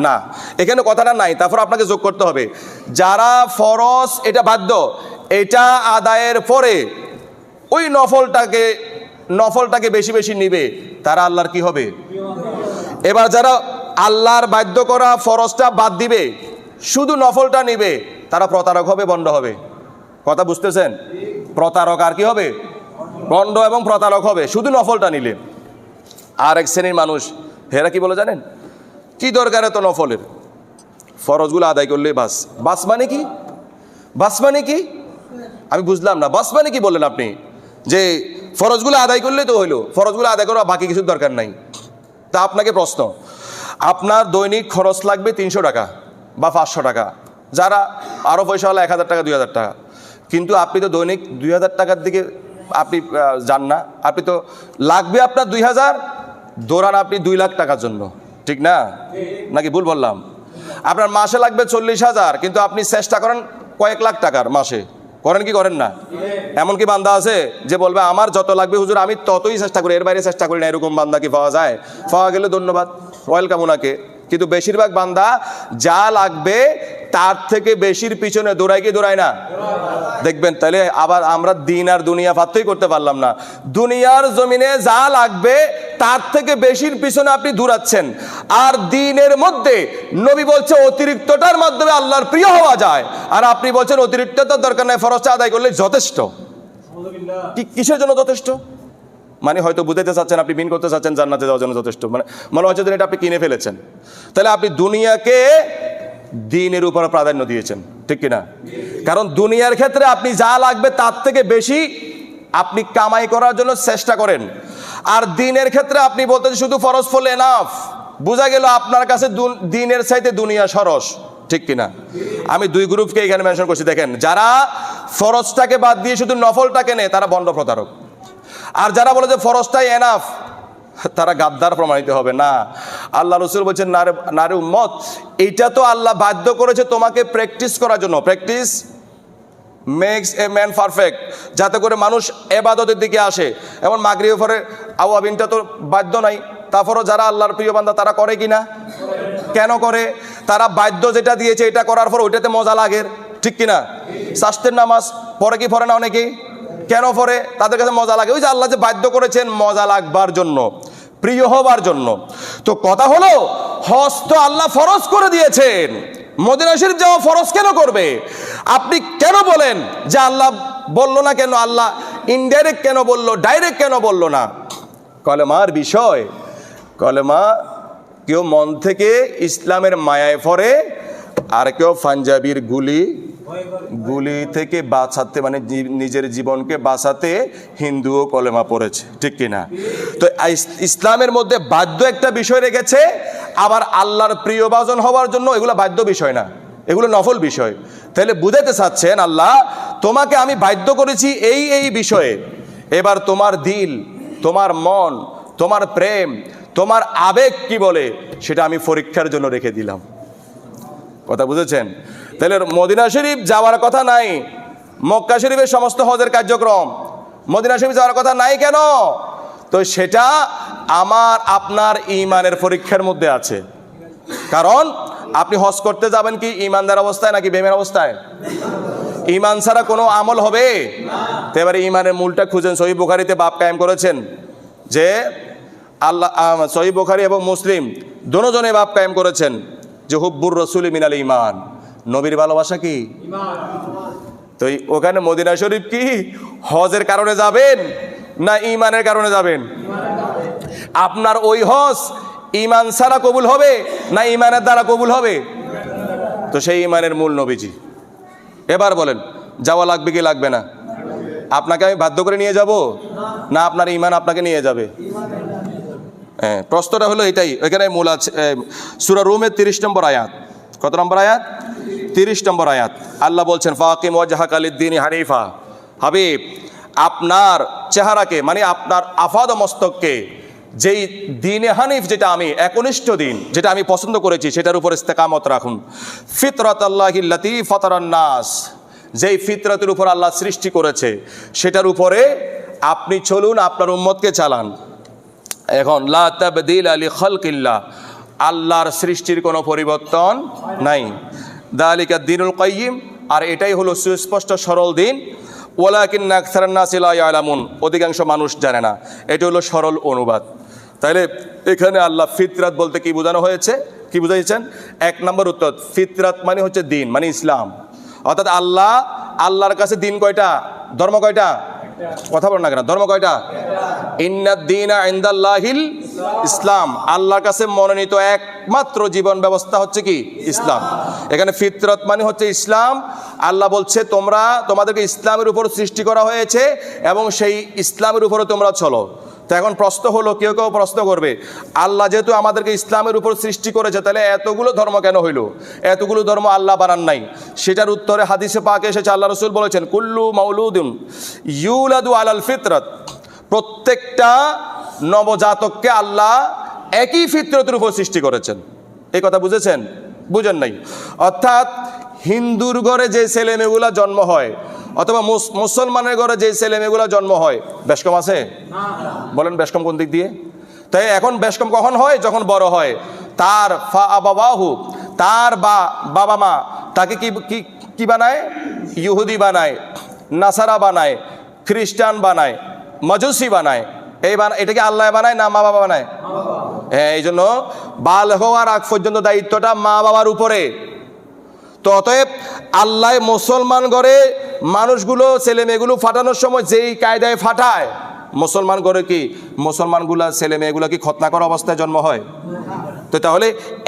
না? এখানে কথাটা নাই। তারপর আপনাকে যোগ করতে হবে, যারা ফরজ এটা বাধ্য, এটা আদায়ের পরে ওই নফলটাকে বেশি বেশি নিবে, তারা আল্লাহর কি হবে? এবার যারা আল্লাহর বাধ্য করা ফরজটা বাদ দিবে, শুধু নফলটা নিবে, তারা প্রতারক হবে, বন্ড হবে। কথা বুঝতেছেন? প্রতারক আর কি হবে? বন্ড এবং প্রতারক হবে শুধু নফলটা নিলে। আর এক শ্রেণীর মানুষ, হেরা কি বলে জানেন? কি দরকার এত নফলের, ফরজগুলো আদায় করলে বাস। বাস মানে কি? বাস মানে কি আমি বুঝলাম না। বাস মানে কি বললেন আপনি? যে ফরজগুলো আদায় করলে তো হইলো, ফরজগুলো আদায় করা, বাকি কিছুর দরকার নাই। তা আপনাকে প্রশ্ন, আপনার দৈনিক খরচ লাগবে 300 টাকা বা 500 টাকা, যারা আরও পয়সা হলে 1000 টাকা 2000 টাকা, কিন্তু আপনি তো দৈনিক 2000 টাকার দিকে আপনি যান না, আপনি তো লাগবে আপনার 2000, দৌড়ান আপনি 2 লাখ টাকার জন্য, ঠিক না? নাকি ভুল বললাম? আপনার মাসে লাগবে 40,000, কিন্তু আপনি চেষ্টা করেন কয়েক লাখ টাকার মাসে, করেন কি করেন না? এমনকি বান্দা আছে যে বলবে আমার যত লাগবে হুজুর আমি ততই চেষ্টা করি, এর বাইরে চেষ্টা করি না। এরকম বান্দা কি পাওয়া যায়? পাওয়া গেলে ধন্যবাদ, ওয়েলকাম ওনাকে। কিন্তু বেশিরভাগ বান্দা যা লাগবে তার থেকে বেশির পিছনে দৌড়ায় কি দৌড়ায় না? দেখবেন তাহলে আবার আমরা দিন আর দুনিয়া পার্থক্য করতে পারলাম না। দুনিয়ার জমিনে যা লাগবে তার থেকে বেশির পিছনে আপনি দৌড়াচ্ছেন, আর দিনের মধ্যে নবী বলছে অতিরিক্তটার মাধ্যমে আল্লাহর প্রিয় হওয়া যায়, আর আপনি বলছেন অতিরিক্তটার দরকার নাই, ফরজটা আদায় করলে যথেষ্ট। কিসের জন্য যথেষ্ট? মানে হয়তো বুঝাইতে চাচ্ছেন আপনি বিন করতে চাচ্ছেন জান্নাতে যাওয়ার জন্য যথেষ্ট, মানে মনে হচ্ছে যে এটা আপনি কিনে ফেলেছেন। তাহলে আপনি দুনিয়াকে দিনের উপর প্রাধান্য দিয়েছেন, ঠিক কিনা? কারণ দুনিয়ার ক্ষেত্রে আপনি যা লাগবে তার থেকে বেশি আপনি কামাই করার জন্য চেষ্টা করেন, আর দিনের ক্ষেত্রে আপনি বলতেন শুধু ফরজ ফলে এনাফ। বোঝা গেল আপনার কাছে দিনের চাইতে দুনিয়া সরস, ঠিক কিনা? আমি 2 গ্রুপকে এখানে মেনশন করছি। দেখেন, যারা ফরজটাকে বাদ দিয়ে শুধু নফলটাকে নেয় তারা বন্ড প্রতারক, আর যারা বলে যে ফরজটাই এনাফ তারা গাদ্দার প্রমাণিত হবে। না, আল্লাহ রসুল বলছেন নারে উম্মত, এইটা তো আল্লাহ বাধ্য করেছে তোমাকে প্র্যাকটিস করার জন্য। Practice makes a man perfect, যাতে করে মানুষ এবাদতের দিকে আসে। এমন মাগরিবের পরে আওয়াবিনটা তো বাধ্য নাই, তারপরও যারা আল্লাহর প্রিয় বান্দা তারা করে কিনা? কেন করে? তারা বাধ্য যেটা দিয়েছে এটা করার পর ওইটাতে মজা লাগে, ঠিক কিনা? শাস্তের নামাজ পরে কি পড়ে না অনেকেই? কেন পড়ে? তাদের কাছে মজা লাগে। ওই যে আল্লাহ যে বাধ্য করেছেন মজা লাগবার জন্য, প্রিয় হবার জন্য। তো কথা হলো, হজ তো আল্লাহ ফরজ করে দিয়েছেন, মদিনা শরীফ যাওয়া ফরজ কেন করবে? আপনি কেন বলেন যে আল্লাহ বললো না কেন? আল্লাহ ইনডাইরেক্ট কেন বললো, ডাইরেক্ট কেন বললো না? কলেমার বিষয়। কলেমা কেউ মন থেকে ইসলামের মায়ায় পড়ে, আর কেউ পাঞ্জাবির গুলি থেকে বাঁচাতে, মানে নিজের জীবনকে বাঁচাতে হিন্দুও কলেমা পড়েছে, ঠিক কিনা? তো ইসলামের মধ্যে বাধ্য একটা বিষয় রেখেছে, আবার আল্লাহর প্রিয়ভাজন হওয়ার জন্য এগুলো বাধ্য বিষয় না, এগুলো নফল বিষয়। তাহলে বুঝাতে চাচ্ছেন আল্লাহ তোমাকে আমি বাধ্য করেছি এই বিষয়ে, এবার তোমার দিল, তোমার মন, তোমার প্রেম, তোমার আবেগ কি বলে সেটা আমি পরীক্ষার জন্য রেখে দিলাম। কথা বুঝেছেন? তাহলে মদিনা শরীফ যাওয়ার কথা নাই, মক্কা শরীফের সমস্ত হজের কার্যক্রম, মদিনা শরীফ যাওয়ার কথা নাই কেন? তো সেটা আমার আপনার ঈমানের পরীক্ষার মধ্যে আছে। কারণ আপনি হজ করতে যাবেন কি ইমানদার অবস্থায় নাকি বেঈমান অবস্থায়? ইমান ছাড়া কোনো আমল হবে? তো এবারে ইমানের মূলটা খুঁজেন। সহিহ বুখারীতে বাব কায়েম করেছেন যে আল্লাহ, সহিহ বুখারী এবং মুসলিম দুজনে বাব কায়েম করেছেন যে হুব্বুর রাসূলি মিনাল ঈমান, নবীর ভালোবাসা কি? তো ওখানে মদিনা শরীফ কি হজের কারণে যাবেন না ইমানের কারণে যাবেন? আপনার ওই হজ ইমান ছাড়া কবুল হবে না ইমানের দ্বারা কবুল হবে? তো সেই ইমানের মূল নবীজি। এবার বলেন যাওয়া লাগবে কি লাগবে না? আপনাকে আমি বাধ্য করে নিয়ে যাব না আপনার ইমান আপনাকে নিয়ে যাবে? হ্যাঁ, প্রশ্নটা হলো এটাই। এখানে মূল আছে সূরা রুমের 30 নম্বর আয়াত। কত নম্বর আয়াত? 30 নম্বর আয়াত। আল্লাহ বলছেন ফাকিম ওয়াজহাকা লিদ-দীনি হানিফা, হাবিব আপনার চেহারাকে মানে আপনার আফাদ মস্তককে যেই দ্বীনে হানিফ, যেটা আমি একনিষ্ঠ দিন, যেটা আমি পছন্দ করেছি সেটার উপর ইস্তেকামত রাখুন। ফিতরাতাল্লাহিল্লাতী ফাতারান নাস, যেই ফিতরতের উপর আল্লাহ সৃষ্টি করেছে সেটার উপরে আপনি চলুন, আপনার উম্মতকে চালান। এখন লা তাবদীলা লিখালকিল্লাহ, আল্লাহর সৃষ্টির কোনো পরিবর্তন নাই। যালিকা দ্বীনুল কাইয়্যিম, আর এটাই হলো সুস্পষ্ট সরল দিন। ওয়ালাকিন্না আকসারান নাসি লা ইয়ালামুন, অধিকাংশ মানুষ জানে না। এটা হলো সরল অনুবাদ। তাইলে এখানে আল্লাহ ফিতরাত বলতে কি বোঝানো হয়েছে, কি বুঝাইছেন? 1 নম্বর উত্তর, ফিতরাত মানে হচ্ছে দিন, মানে ইসলাম। অর্থাৎ আল্লাহর কাছে দিন কয়টা? ধর্ম কয়টা? কথা বলেন না কেন? ধর্ম কয়টা? ইন্নাদ দীনা ইনদাল্লাহিল ইসলাম, আল্লাহর কাছে মনোনীত একমাত্র জীবন ব্যবস্থা হচ্ছে কি? ইসলাম। এখানে ফিতরত মানে হচ্ছে ইসলাম। আল্লাহ বলছে তোমাদেরকে ইসলামের উপর সৃষ্টি করা হয়েছে এবং সেই ইসলামের উপরে তোমরা চলো। তো এখন প্রশ্ন হলো, কেউ প্রশ্ন করবে আল্লাহ যেহেতু আমাদেরকে ইসলামের উপর সৃষ্টি করেছে তাহলে এতগুলো ধর্ম কেন হইল? এতগুলো ধর্ম আল্লাহ বানান নাই। সেটার উত্তরে হাদিসে পাকে এসেছে, আল্লাহ রাসূল বলেছেন কুল্লু মাউলুদুন ইউলাদু আলাল ফিতরাত, প্রত্যেকটা নবজাতককে আল্লাহ একই ফিতরতের উপর সৃষ্টি করেছেন। এই কথা বুঝেছেন? বুঝেন নাই? অর্থাৎ হিন্দুর ঘরে যে ছেলে মেয়েগুলা জন্ম হয় অথবা মুসলমানের ঘরে যে ছেলে মেয়েগুলা জন্ম হয়, বেশকম আছে? বলেন বেশকম কোন দিক দিয়ে? তাই এখন বেশকম কখন হয়? যখন বড় হয়। তার ফা আবাবাহু, তার বাবা মা তাকে কি বানায়? ইহুদি বানায়, নাসারা বানায়, খ্রিস্টান বানায়, মাজুসি বানায়। এটা কি আল্লাহ বানায় না মা বাবা বানায়? হ্যাঁ, এই জন্য বাল হওয়ার আগ পর্যন্ত দায়িত্বটা মা বাবার উপরে। তো অতএব আল্লাহ মুসলমান ঘরে মানুষগুলো ছেলে মেয়েগুলো ফাটানোর সময় যেই কায়দায় ফাটায়, মুসলমান ঘরে কি মুসলমানগুলা ছেলে মেয়েগুলা কি খতনা করা অবস্থায় জন্ম হয়? তো তাহলে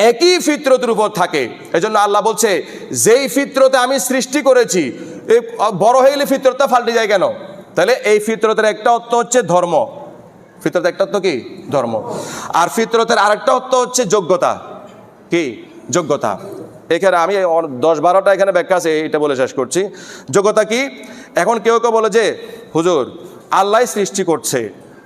একই ফিতরতের উপর থাকে। এজন্য আল্লাহ বলছে যেই ফিতরতে আমি সৃষ্টি করেছি, এই বড় হয়ে গেলে ফিতরতটা পাল্টে যায় কেন? তাহলে এই ফিতরতের একটা অর্থ হচ্ছে ধর্ম। ফিতরতের একটা অর্থ কি? ধর্ম। আর ফিতরতের আরেকটা অর্থ হচ্ছে যোগ্যতা। কি? যোগ্যতা। এখানে আমি 10-12টা এখানে ব্যাখ্যা আছে, এটা বলে শেষ করছি। যোগ্যতা কি? এখন কেউ বলে যে হুজুর আল্লাহ সৃষ্টি করছে,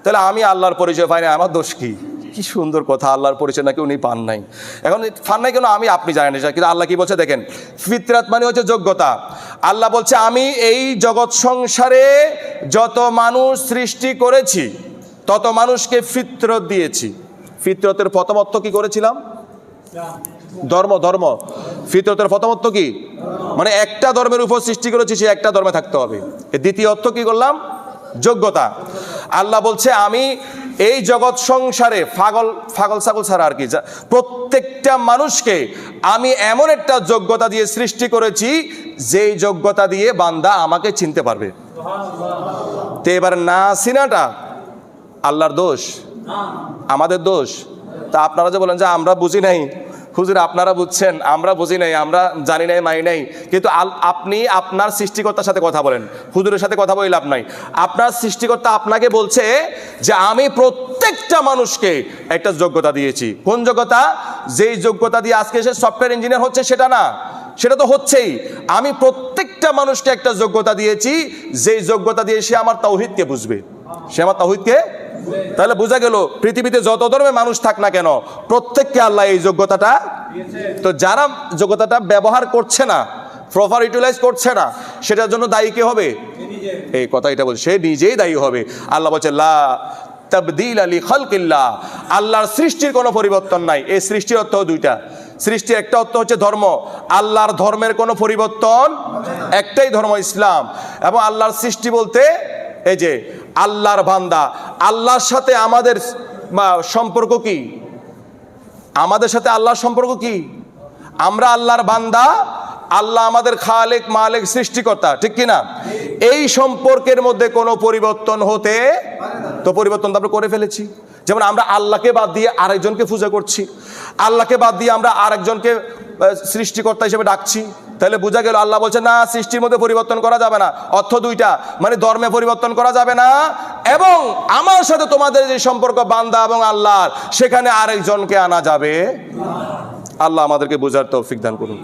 তাহলে আমি আল্লাহর পরিচয় পাই না, আমার দোষ কি? কি সুন্দর কথা, আল্লাহর পরিচয় নাকি উনি পান নাই। এখন পান নাই কেন আপনি জানেন, কিন্তু আল্লাহ কি বলছে দেখেন, ফিতরাত মানে হচ্ছে যোগ্যতা। আল্লাহ বলছে আমি এই জগৎ সংসারে যত মানুষ সৃষ্টি করেছি তত মানুষকে ফিতরত দিয়েছি। ফিতরতের প্রথম অর্থ কি করেছিলাম? ধর্ম। ফিতরতের প্রথম অর্থ কি? মানে একটা ধর্মের উপর সৃষ্টি করেছি, সে একটা ধর্মে থাকতে হবে। দ্বিতীয় অর্থ কি করলাম? যোগ্যতা। আল্লাহ বলছে আমি এই জগৎ সংসারে পাগল ছাগল ছাড়া আর কি প্রত্যেকটা মানুষকে আমি এমন একটা যোগ্যতা দিয়ে সৃষ্টি করেছি যেই যোগ্যতা দিয়ে বান্দা আমাকে চিনতে পারবে। তো এবার না চিনাটা আল্লাহর দোষ, আমাদের দোষ? তা আপনারা যে বলেন যে আমরা বুঝি নাই, হুজুর আপনারা বুঝছেন, আমরা বুঝি নাই, আমরা জানি নাই, মানি নাই। কিন্তু আপনি আপনার সৃষ্টিকর্তার সাথে কথা বলেন, হুজুরের সাথে কথা বলে লাভ নাই। আপনার সৃষ্টিকর্তা আপনাকে বলছে যে আমি প্রত্যেকটা মানুষকে একটা যোগ্যতা দিয়েছি। কোন যোগ্যতা? যেই যোগ্যতা দিয়ে আজকে সে সফটওয়্যার ইঞ্জিনিয়ার হচ্ছে সেটা না, সেটা তো হচ্ছেই। আমি প্রত্যেকটা মানুষকে একটা যোগ্যতা দিয়েছি, যেই যোগ্যতা দিয়ে সে আমার তাওহীদকে বুঝবে, সে আমার তাওহীদকে। তাহলে বোঝা গেল পৃথিবীতে যত ধর্মের মানুষ থাক না কেন প্রত্যেককে আল্লাহ এই যোগ্যতাটা। তো যারা যোগ্যতাটা ব্যবহার করছে না, প্রপার ইউটিলাইজ করছে না, সেটার জন্য দায়ী কে হবে? এই কথা এটা বলছে, সে নিজেই দায়ী হবে। আল্লাহ বলছে লা তাবদীলা লিখালকিল্লাহ, আল্লাহর সৃষ্টির কোনো পরিবর্তন নাই। এই সৃষ্টির অর্থ দুইটা, সৃষ্টির একটা অর্থ হচ্ছে ধর্ম। আল্লাহর ধর্মের কোনো পরিবর্তন, একটাই ধর্ম ইসলাম। এবং আল্লাহর সৃষ্টি বলতে এই যে আল্লাহর বান্দা, আল্লাহর সাথে আমাদের সম্পর্ক কি? আমাদের সাথে আল্লাহর সম্পর্ক কি? আমরা আল্লাহর বান্দা, আল্লাহ আমাদের খালেক, মালিক, সৃষ্টিকর্তা, ঠিক কিনা? এই সম্পর্কের মধ্যে কোনো পরিবর্তন হতে, তো পরিবর্তন তো আমরা করে ফেলেছি। যেমন আমরা আল্লাহকে বাদ দিয়ে আরেকজনকে পূজা করছি, আল্লাহকে বাদ দিয়ে আমরা আরেকজনকে সৃষ্টিকর্তা হিসেবে ডাকছি। তাহলে বোঝা গেল আল্লাহ বলছে না, সৃষ্টির মধ্যে পরিবর্তন করা যাবে না। অর্থ দুইটা, মানে ধর্মে পরিবর্তন করা যাবে না, এবং আমার সাথে তোমাদের যে সম্পর্ক বান্দা এবং আল্লাহর, সেখানে আরেকজনকে আনা যাবে। আল্লাহ আমাদেরকে বোঝার তৌফিক দান করুন।